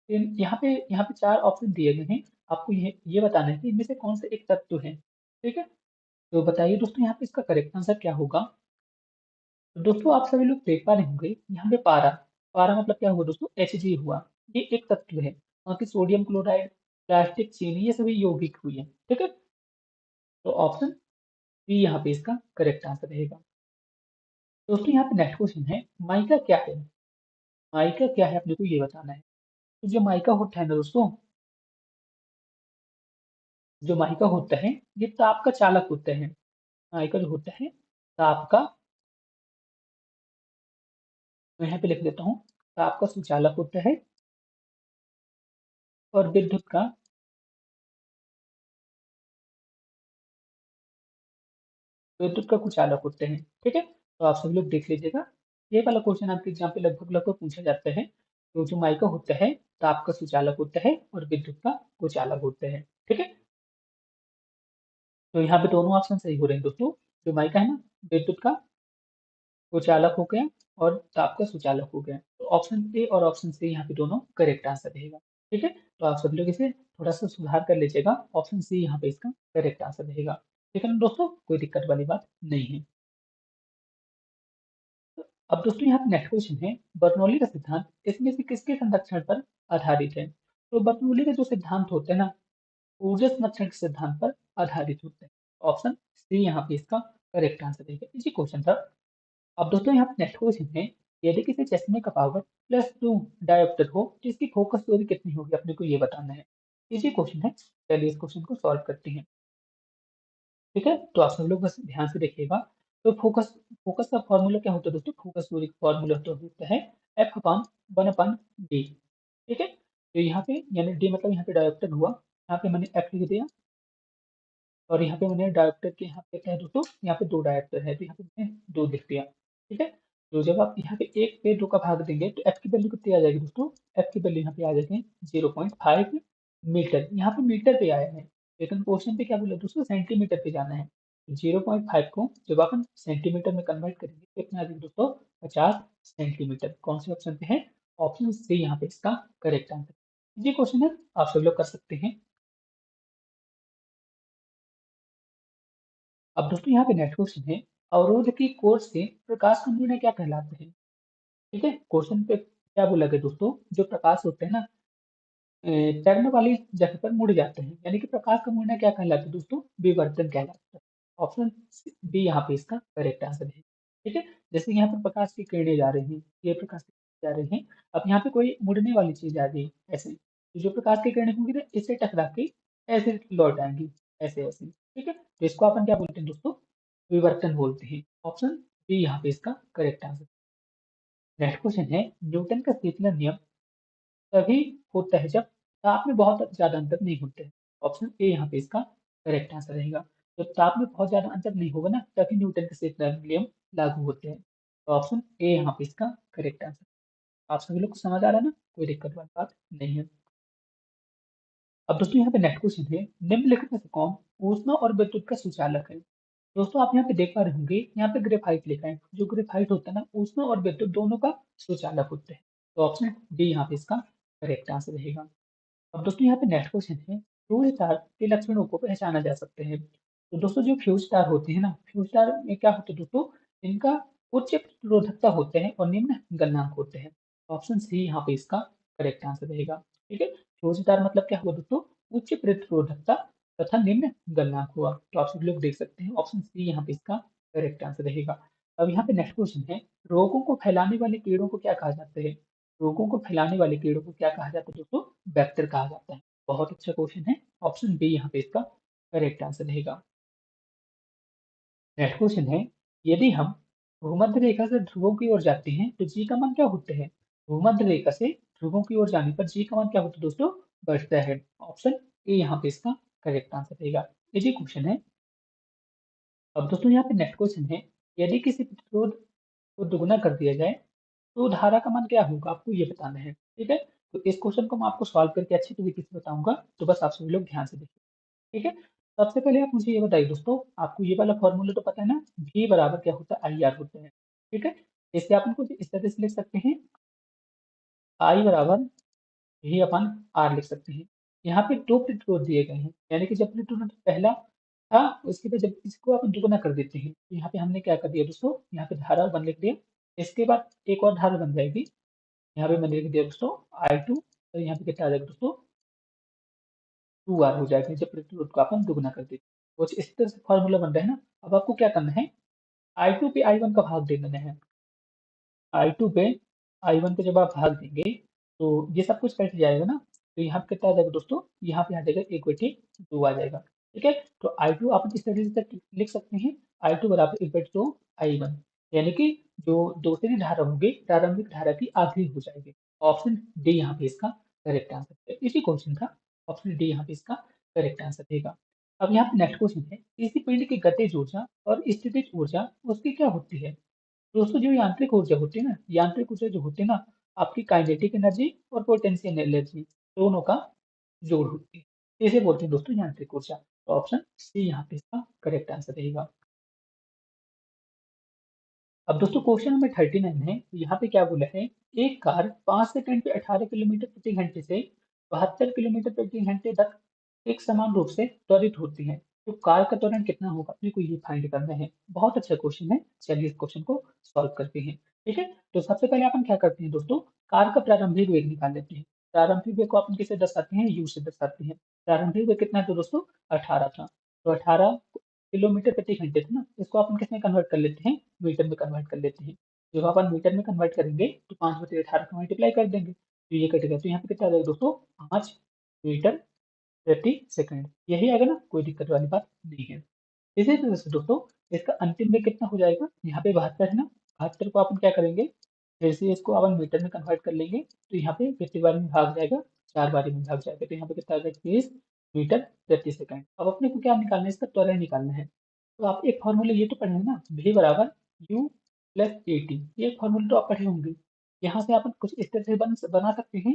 यहाँ पे चार ऑप्शन दिए गए हैं, आपको ये बताना है कि इनमें से कौन सा एक तत्व है, ठीक है? तो बताइए दोस्तों यहाँ पे इसका करेक्ट आंसर क्या होगा? तो दोस्तों आप सभी लोग देख पा रहे होंगे, यहाँ पे पारा, पारा मतलब क्या हुआ दोस्तों? Hg हुआ। ये एक तत्व है। बाकी सोडियम क्लोराइड, प्लास्टिक, चीनी, ये सभी यौगिक हुए हैं, ठीक है? तो ऑप्शन बी यहाँ पे इसका करेक्ट आंसर रहेगा। दोस्तों यहाँ पे नेक्स्ट क्वेश्चन है, माइका क्या है? माइका क्या है, अपने को ये बताना है। तो जो माइका होता है ना दोस्तों, जो माइका होता है, ये ताप का चालक होता है। माइका जो होता है, ताप का, मैं यहाँ पे लिख देता हूँ, ताप का सुचालक होता है और विद्युत का, विद्युत का कुचालक होते हैं, ठीक है? तो आप सभी लोग देख लीजिएगा। ये वाला क्वेश्चन आपके एग्जाम पे लगभग लगभग पूछा जाता है। तो जो माइका होता है, ताप का सुचालक होता है और विद्युत का कुचालक होता है, ठीक है? तो यहाँ पे दोनों ऑप्शन सही हो रहे हैं दोस्तों। जो माइका है ना, विद्युत का कुचालक हो गया और ताप का सुचालक हो गया। तो ऑप्शन ए और ऑप्शन सी यहाँ पे दोनों करेक्ट आंसर रहेगा, ठीक है? तो आप सभी लोग इसे थोड़ा सा सुधार कर लीजिएगा। ऑप्शन सी यहाँ पे इसका करेक्ट आंसर रहेगा, ठीक है ना दोस्तों? कोई दिक्कत वाली बात नहीं है। अब दोस्तों यहाँ पे नेक्स्ट क्वेश्चन है, बर्नौली का सिद्धांत इसमें से किसके संरक्षण पर आधारित है? तो बर्नौली का जो सिद्धांत होता है ना, ऊर्जा संरक्षण के सिद्धांत पर आधारित होता है। ऑप्शन सी यहाँ पे इसका करेक्ट आंसर रहेगा। इसी क्वेश्चन था। अब दोस्तों यहाँ पे नेक्स्ट क्वेश्चन है, यदि किसी चश्मे का पावर +2 डायोप्टर हो तो इसकी फोकस दूरी कितनी होगी, अपने को ये बताना है। इसी क्वेश्चन है, चलिए इस क्वेश्चन को सॉल्व करते हैं, ठीक है? तो आप सब लोग बस ध्यान से देखिएगा। तो फोकस फोकस का फॉर्मूला क्या होता है दोस्तों? फोकस दूरी का फॉर्मूला तो होता है एफ अपॉन 1/d, ठीक है? तो यहाँ पे यानी डी मतलब यहाँ पे डायोप्टर हुआ, यहाँ पे मैंने एफ लिख दिया और यहाँ पे मैंने डायोप्टर के यहाँ पे क्या है दोस्तों? यहाँ पे 2 डायोप्टर है, तो यहाँ पे मैंने 2 लिख दिया, ठीक है? तो जब आप यहाँ पे 1 पे 2 का भाग देंगे तो एफ की वैल्यू कितनी आ जाएगी दोस्तों? एफ की वैल्यू यहाँ पे आ जाएगी 0.5 मीटर। यहाँ पे मीटर पे आया है, लेकिन क्वेश्चन पे क्या बोला दोस्तों? सेंटीमीटर पे जाना है। 0.5 को जब अपन सेंटीमीटर में कन्वर्ट करेंगे तो कितना आ जाएगा दोस्तों, 50 सेंटीमीटर। कौन से ऑप्शन पे है, ऑप्शन सी यहाँ पे इसका करेक्ट आंसर। ये क्वेश्चन है, आप सब लोग कर सकते हैं। अब दोस्तों यहाँ पे नेक्स्ट क्वेश्चन है, अवरोध की कोर से प्रकाश का मूल्य क्या कहलाते हैं। ठीक है, क्वेश्चन पे क्या बोला गया दोस्तों, जो प्रकाश होते हैं ना टर्न वाली जगह पर मुड़ जाते हैं, यानी कि प्रकाश का मुड़ना क्या कहलाता है दोस्तों, विवर्तन कहलाता है। ऑप्शन बी यहाँ पे इसका करेक्ट आंसर है। ठीक है, जैसे यहाँ पर प्रकाश की किरणें जा रही हैं, ये प्रकाश की किरणें जा रही हैं, अब यहाँ पे कोई मुड़ने वाली चीज आ गई ऐसे, तो जो प्रकाश की किरणें होंगी ना इससे टकरा के ऐसे लौट आएंगी, ऐसे ऐसे। ठीक है, तो इसको अपन क्या बोलते हैं दोस्तों, विवर्तन बोलते हैं। ऑप्शन बी यहाँ पे इसका करेक्ट आंसर। नेक्स्ट क्वेश्चन है, न्यूटन का शीतलन नियम तभी होता है जब ताप में बहुत ज्यादा अंतर नहीं होते हैं। ऑप्शन ए यहाँ पे इसका करेक्ट आंसर रहेगा। जब ताप में बहुत ज्यादा अंतर नहीं होगा ना तभी न्यूटन के शीतलन नियम लागू होते हैं। तो ऑप्शन ए यहाँ पे इसका करेक्ट आंसर। आप सभी लोग को समझ आ रहा है ना, कोई दिक्कत वाली बात नहीं है। अब दोस्तों यहाँ पे नेक्स्ट क्वेश्चन है, निम्नलिखित में से कौन ऊष्मा और विद्युत का सुचालक है। दोस्तों आप यहाँ पे देख पा रहे होंगे, यहाँ पे ग्रेफाइट लिखा है, जो ग्रेफाइट होता है ना ऊष्मा और विद्युत दोनों का सुचालक होते हैं। तो ऑप्शन डी यहाँ पे इसका करेक्ट आंसर रहेगा। अब दोस्तों यहाँ पे नेक्स्ट क्वेश्चन है, फ्यूज तार के लक्षणों को पहचाना जा सकते हैं। तो दोस्तों जो फ्यूज तार होते हैं ना, फ्यूज तार में क्या होता है दोस्तों, इनका उच्च प्रतिरोधकता होते हैं और निम्न गलनांक होते हैं। ऑप्शन सी यहाँ पे इसका करेक्ट आंसर रहेगा। ठीक है, फ्यूज तार मतलब क्या हुआ दोस्तों, उच्च प्रतिरोधकता तथा निम्न गलनांक हुआ। तो आप सभी लोग देख सकते हैं ऑप्शन सी यहाँ पे इसका करेक्ट आंसर रहेगा। अब यहाँ पे नेक्स्ट क्वेश्चन है, रोगों को फैलाने वाले कीड़ों को क्या कहा जाता है। रोगों को फैलाने वाले कीड़ों को क्या कहा जाता है दोस्तों, वेक्टर कहा जाता है। बहुत अच्छा क्वेश्चन है, ऑप्शन बी यहाँ पे इसका करेक्ट आंसर रहेगा। नेक्स्ट क्वेश्चन है, यदि हम भूमध्य रेखा से ध्रुवों की ओर जाते हैं तो जी का मान क्या होते हैं। भूमध्य रेखा से ध्रुवों की ओर जाने पर जी का मान क्या होता है दोस्तों, बढ़ता है। ऑप्शन ए यहाँ पे इसका करेक्ट आंसर रहेगा। ये क्वेश्चन है। अब दोस्तों यहाँ पे नेक्स्ट क्वेश्चन है, यदि किसी प्रतिरोध को दुगुना कर दिया जाए तो धारा का मान क्या होगा, आपको ये बताना है। ठीक है, तो इस क्वेश्चन को मैं आपको सॉल्व करके अच्छी तरीके से बताऊंगा, तो बस आप सभी लोग ध्यान से देखिए। ठीक है, सबसे पहले आप मुझे ये बताइए दोस्तों, आपको ये वाला फॉर्मूला तो पता है ना, V बराबर क्या होता है, आई आर होता है। ठीक है, इससे आप कुछ इस तरह से लिख सकते हैं, आई बराबर V अपन आर लिख सकते हैं। यहाँ पे दो प्रतिरोध दिए गए हैं, यानी कि जब प्रतिरोध पहला था उसके बाद जब इसको अपन दुगुना कर देते हैं तो यहाँ पे हमने क्या कर दिया दोस्तों, यहाँ पे धारा वन लिख दिया। इसके बाद एक और धारा बन जाएगी, यहाँ पे मैंने लिख दिया दोस्तों I2, तो यहाँ पे कितना आ जाएगा दोस्तों, 2R हो जाएगा जब प्रतिरोध को अपन दुगुना कर देते हैं। कुछ इस तरह से फॉर्मूला बन रहा है ना। अब आपको क्या करना है, I2 पे I1 का भाग दे देना है। I2 पे I1 पे जब आप भाग देंगे तो ये सब कुछ कट जाएगा ना, तो यहाँ पे कितना आ जाएगा दोस्तों, यहाँ पे आ जाएगा 1/2 आ जाएगा। ठीक है, तो I2 आप इस तरीके से लिख सकते हैं, I2 बराबर 1/2 I1, यानी कि जो दूसरी धारा होगी प्रारंभिक धारा की आधी हो जाएगी। ऑप्शन डी यहाँ पे इसका करेक्ट आंसर है। इसी क्वेश्चन का ऑप्शन डी यहाँ पे इसका करेक्ट आंसर रहेगा। अब यहाँ पे नेक्स्ट क्वेश्चन है, किसी पिंड की गतिज ऊर्जा और स्थितिज ऊर्जा उसकी क्या होती है। दोस्तों जो यांत्रिक ऊर्जा होती है ना, यांत्रिक ऊर्जा जो होती है ना, आपकी काइनेटिक एनर्जी और पोटेंशियल एनर्जी दोनों का जोड़ होती है, इसे बोलते हैं दोस्तों यांत्रिक ऊर्जा। तो ऑप्शन सी यहाँ पे इसका करेक्ट आंसर रहेगा। अब दोस्तों क्वेश्चन नंबर 39 है, तो यहाँ पे क्या बोला है, एक कार 5 सेकंड पे 18 किलोमीटर प्रति घंटे से 72 किलोमीटर प्रति घंटे तक एक समान रूप से त्वरित होती है, तो कार का त्वरण कितना होगा, अपने को ये फाइंड करना है। बहुत अच्छा क्वेश्चन है, चलिए इस क्वेश्चन को सॉल्व करते हैं। ठीक है, तो सबसे पहले अपन क्या करते हैं दोस्तों, कार का प्रारंभिक वेग निकाल लेते हैं। प्रारंभिक वेग को अपन किसे दर्शाते हैं, यू से दर्शाते हैं। प्रारंभिक वेग कितना था दोस्तों, 18 था, तो 18 किलोमीटर प्रति घंटे था ना, इसको अपन किस में कन्वर्ट कर लेते हैं, मीटर में कन्वर्ट कर लेते हैं। जब अपन मीटर में कन्वर्ट करेंगे तो 5/18 का मल्टीप्लाई कर देंगे तो ये कटेगा, तो यहाँ पे कितना आ जाएगा दोस्तों, 5 मीटर प्रति सेकंड। यही आएगा ना, कोई दिक्कत वाली बात नहीं है। इसी तरह से दोस्तों इसका अंतिम में कितना हो जाएगा, यहाँ पे 72 है ना, 72 को अपन क्या करेंगे, फिर से इसको अपन मीटर में कन्वर्ट कर लेंगे, तो यहाँ पे कितनी बार में भाग जाएगा, 4 बारी में भाग जाएगा, तो यहाँ पे कितना आ जाएगा, 30 मीटर प्रति सेकंड। अब अपने को क्या निकालना है, इसका त्वरण निकालना है। तो आप एक फॉर्मूला ये तो पढ़े हैं ना, v बराबर u प्लस ए टी, ये फॉर्मूला तो आप पढ़े होंगे। यहाँ से अपन कुछ इस तरह से बना सकते हैं,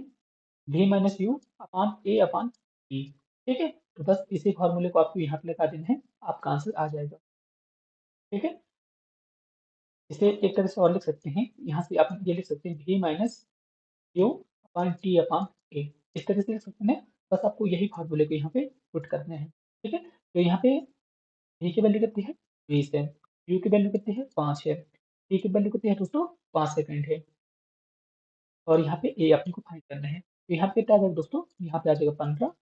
v minus you upon A upon T. ठीक है, तो बस इसी फॉर्मूले को आपको यहाँ पे लगा देना है, आपका आंसर आ जाएगा। ठीक है। इसे एक तरह से और लिख सकते हैं, यहाँ से आप ये लिख सकते हैं v minus q upon t upon a, इस तरह से लिख सकते हैं। बस आपको यही फार्मूले को यहाँ पे पुट करने हैं। ठीक है, तो यहाँ पे v की वैल्यू कितनी है 20 है, u की वैल्यू कितनी है 5 है, t की वैल्यू कितनी है दोस्तों 5 सेकंड है, और यहाँ पे a अपने को फाइंड करना है। तो यहाँ पे क्या आ जाएगा दोस्तों, यहाँ पे आ जाएगा 15,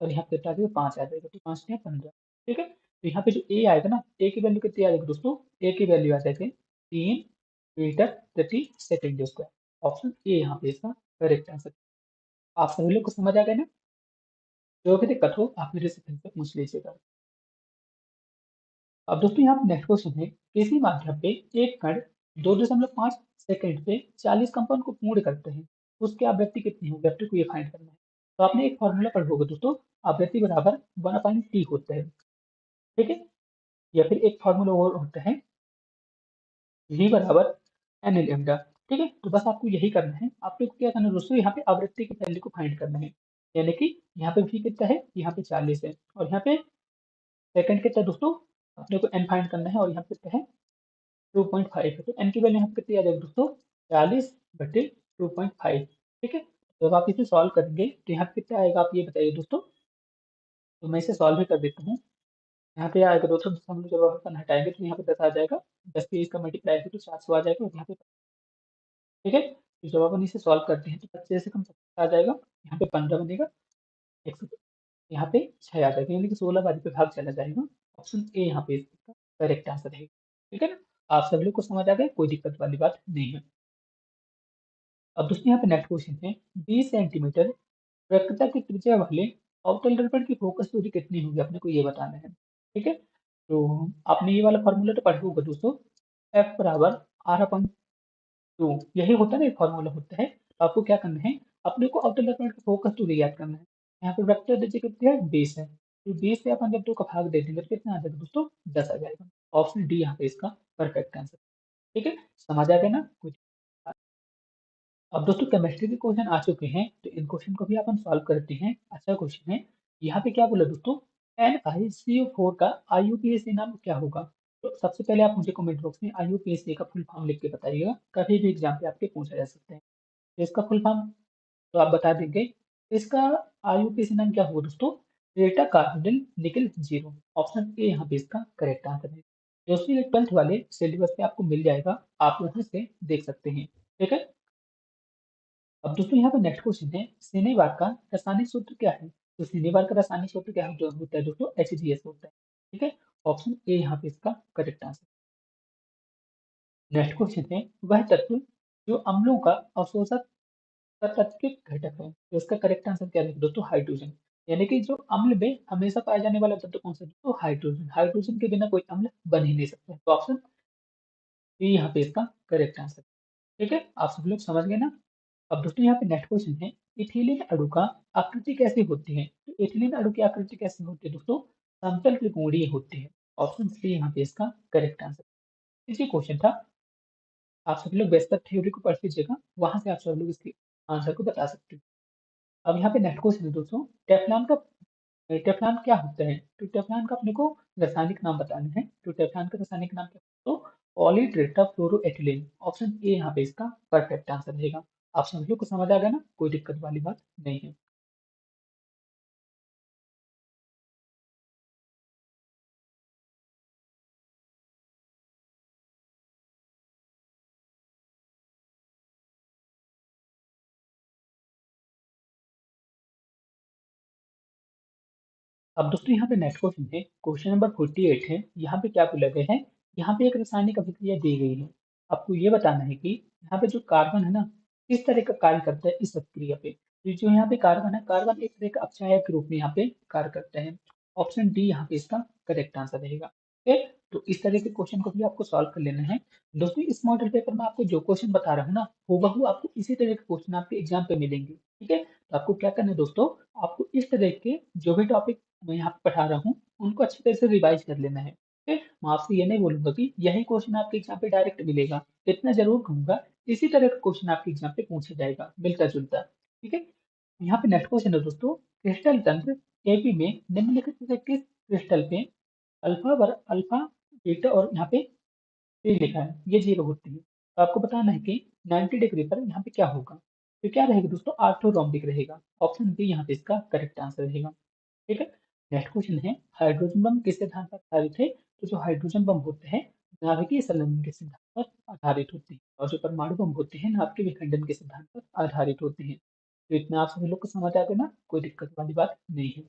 और यहाँ पे आ जाएगा 5 आ जाएगा, तो 5 या 15। ठीक है, तो यहाँ पे जो a आएगा ना, a की वैल्यू कितनी आ जाएगी दोस्तों, a की वैल्यू आ जाएगी 3 मीटर प्रति सेकंड स्क्वायर। ऑप्शन ए यहाँ पे इसका करेक्ट आंसर। आप सभी लोग को समझ आ गया ना? जो भी दिक्कत हो आप मेरे से फिर से पूछ लीजिएगा। अब दोस्तों यहाँ पे नेक्स्ट क्वेश्चन है, किसी माध्यम पे एक कण 2.5 सेकंड पे 40 कंपन को पूर्ण करते हैं, उसकी आवृत्ति कितनी होगी, आवृत्ति को ये फाइंड करना है। तो आपने एक फॉर्मूला पढ़ा होगा दोस्तों, आवृत्ति बराबर 1/t होता है। ठीक है, या फिर एक फॉर्मूला और होता है v बराबर एन लैम्डा। ठीक है, तो बस आपको यही करना है, आपको क्या करना है दोस्तों, यहाँ पे आवृत्ति की वैल्यू को फाइंड करना है। यानी कि यहाँ पे v कितना है, यहाँ पे 40 है, और यहाँ पे सेकंड कितना है दोस्तों, अपने को n फाइंड करना है, और यहाँ पे कितना है 2.5 है, तो n की वैल्यू यहाँ पे कितनी आ जाएगी दोस्तों 40/2.5। ठीक है, तो अब आप इसे सॉल्व करेंगे तो यहाँ पे कितना आएगा, आप ये बताइए दोस्तों। तो मैं इसे सॉल्व भी कर देता हूँ। यहाँ पे आएगा दोस्तों, हम लोग जब अपन हटाएंगे तो यहाँ पे 10 आ जाएगा, 10 से इसका मल्टीप्लाई तो 700 आ जाएगा, और यहाँ पे ठीक है। तो जब अपन इसे सॉल्व करते हैं तो 25 से कम 17 आ जाएगा, यहाँ पे 15 बनेगा, 100 यहाँ पे 6 आ जाएगा, यानी कि 16 बारी पे भाग चला जाएगा। ऑप्शन ए यहाँ पे इसका करेक्ट आंसर है। ठीक है ना, आप सभी लोग को समझ आ गया, कोई दिक्कत वाली बात नहीं है। अब दोस्तों यहाँ पे नेक्स्ट क्वेश्चन है, 20 सेंटीमीटर वक्रता की त्रिज्या वाले अवतल दर्पण की फोकस दूरी कितनी होगी, आपने को ये बताना है। ठीक है, तो आपने ये वाला फॉर्मूला तो पढ़ा होगा दोस्तों, एफ बराबर आर अपन टू, यही होता है ना, एक फॉर्मूला होता है। तो आपको क्या करना है, अपने को अवतल दर्पण की फोकस दूरी याद करना है। यहाँ पे वेक्टर दीजिए कितनी है 20 है, तो 20 से अपन जब 2 का भाग दे देंगे तो कितना आ जाएगा दोस्तों 10 आ जाएगा। ऑप्शन डी यहाँ पे इसका परफेक्ट आंसर। ठीक है, समझ आ गया ना कुछ। अब दोस्तों केमिस्ट्री के क्वेश्चन आ चुके हैं, तो इन क्वेश्चन को भी अपन सॉल्व करते हैं। अच्छा क्वेश्चन है, यहाँ पे क्या बोला दोस्तों, NiCO4 का IUPAC नाम क्या होगा। तो सबसे पहले आप मुझे कमेंट बॉक्स में IUPAC का फुल फॉर्म लिख के बताइएगा, कभी भी एग्जाम पे आपके पूछा जा सकता है। तो इसका फुल फॉर्म तो आप बता देंगे। इसका IUPAC नाम क्या होगा दोस्तों, डेल्टा कार्बोनिल निकल जीरो। ऑप्शन ए यहाँ पे इसका करेक्ट आंसर है। दोस्तों ये 12th वाले सिलेबस पे आपको मिल जाएगा, आप वहां से देख सकते हैं। ठीक है, अब दोस्तों यहाँ पे नेक्स्ट क्वेश्चन है, सिनेबार का रासायनिक सूत्र क्या है। तो सिनेबार का रासायनिक सूत्र क्या होता है दोस्तों, HCl होता है। ठीक है, ऑप्शन ए यहाँ पे इसका करेक्ट आंसर। नेक्स्ट क्वेश्चन है, वह तत्व जो अम्लों का अवशोषक तत्विक घटक है, तो इसका करेक्ट आंसर क्या है दोस्तों, हाइड्रोजन। यानी कि जो अम्ल में हमेशा पाया जाने वाला तत्व कौन सा है दोस्तों, हाइड्रोजन। हाइड्रोजन के बिना कोई अम्ल बन ही नहीं सकता, तो ऑप्शन बी यहाँ पे इसका करेक्ट आंसर। ठीक है, आप सब लोग समझ गए ना। अब दोस्तों यहाँ पे नेक्स्ट क्वेश्चन है, इथिलीन अणु का आकृति कैसी होती है। तो इथिलीन अणु की आकृति कैसी होती है दोस्तों, समतल त्रिकोणीय होती है। ऑप्शन सी यहाँ पे इसका करेक्ट आंसर। इसी क्वेश्चन था, आप सभी लोग बेस्टर थ्योरी को पढ़ लीजिएगा, वहां से आप सब लोग इसके आंसर को बता सकते हो। अब यहाँ पे नेक्स्ट क्वेश्चन है दोस्तों, टेफ्लॉन का टेफ्लॉन क्या होता है। तो टेफ्लॉन का अपने को रासायनिक नाम बताना है। तो टेफ्लॉन का रासायनिक नाम क्या है, तो पॉलीटेट्राफ्लोरोएथिलीन। ऑप्शन ए यहाँ पे इसका परफेक्ट आंसर रहेगा। आप सभी लोग को समझ आ गया ना, कोई दिक्कत वाली बात नहीं है। अब दोस्तों यहाँ पे नेक्स्ट क्वेश्चन है, क्वेश्चन नंबर 48 है। यहाँ पे क्या बोला गया है, यहाँ पे एक रासायनिक अभिक्रिया दी गई है। आपको ये बताना है कि यहाँ पे जो कार्बन है ना, किस तरह का कार्य करता है इस अभिक्रिया पे। तो जो यहाँ पे कार्बन है, कार्बन एक तरह का अपचायक के रूप में यहाँ पे कार्य करता है। ऑप्शन डी यहाँ पे इसका करेक्ट आंसर रहेगा। ठीक, तो इस तरह के क्वेश्चन को भी आपको सॉल्व कर लेना है। दोस्तों इस मॉडल पेपर में आपको जो क्वेश्चन बता रहा हूँ ना, हूबहू आपको इसी तरह के क्वेश्चन आपके एग्जाम पे मिलेंगे। ठीक है, तो आपको क्या करना है दोस्तों, आपको इस तरह के जो भी टॉपिक मैं यहाँ पे पढ़ा रहा हूँ उनको अच्छी तरह से रिवाइज कर लेना है। ठीक है, मैं आपसे ये नहीं बोलूंगा कि यही क्वेश्चन आपके एग्जाम पे डायरेक्ट मिलेगा, इतना जरूर कहूंगा इसी तरह का क्वेश्चन आपके एग्जाम पे पूछा जाएगा, मिलता जुलता। ठीक है, यहाँ पे नेक्स्ट क्वेश्चन है दोस्तों, क्रिस्टल तंत्र केपी में निम्नलिखित में से किस क्रिस्टल पे अल्फा थीटा और यहाँ पे ये लिखा है, ये 0 होती है। तो आपको बताना है कि 90 डिग्री पर यहाँ पे क्या होगा? तो क्या रहेगा दोस्तों? ऑर्थोरोम्बिक रहेगा। ऑप्शन बी यहाँ पे इसका करेक्ट आंसर रहेगा। ठीक है? नेक्स्ट क्वेश्चन है, हाइड्रोजन बम किस सिद्धांत पर आधारित है? तो जो हाइड्रोजन बम होते हैं, नाभिकीय संलयन के सिद्धांत पर आधारित होते हैं और जो परमाणु बम होते हैं, नाभिकीय विखंडन के सिद्धांत पर आधारित होते हैं। तो इतना आप सभी लोग को समझ आ गया ना? कोई दिक्कत वाली बात नहीं है।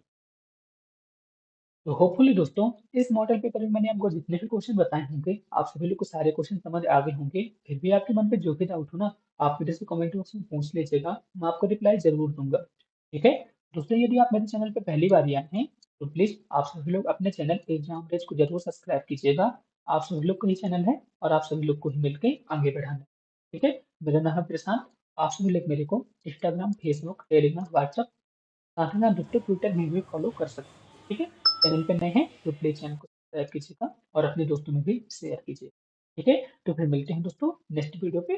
तो होपफुली दोस्तों इस मॉडल पेपर में मैंने आपको जितने भी क्वेश्चन बताए होंगे, आप सभी लोग को सारे क्वेश्चन समझ आ गए होंगे। फिर भी आपके मन पे जो भी डाउट हो ना, आप मेरे से कमेंट बॉक्स में पूछ लीजिएगा, मैं आपको रिप्लाई जरूर दूंगा। ठीक है दोस्तों, यदि आप मेरे चैनल पे पहली बार आए हैं तो प्लीज आप सभी लोग अपने चैनल एग्जाम रेज को जरूर सब्सक्राइब कीजिएगा। आप सभी लोग का ही चैनल है और आप सभी लोग को ही मिलकर आगे बढ़ाना है। ठीक है, मेरा नाम है प्रशांत। आप सभी लोग मेरे को इंस्टाग्राम, फेसबुक, टेलीग्राम, व्हाट्सएप, साथ ही साथ दोस्तों ट्विटर में भी फॉलो कर सकते हैं। ठीक है, चैनल पे नए हैं तो प्लीज चैनल को सब्सक्राइब कीजिएगा और अपने दोस्तों में भी शेयर कीजिए। ठीक है, तो फिर मिलते हैं दोस्तों नेक्स्ट वीडियो पे।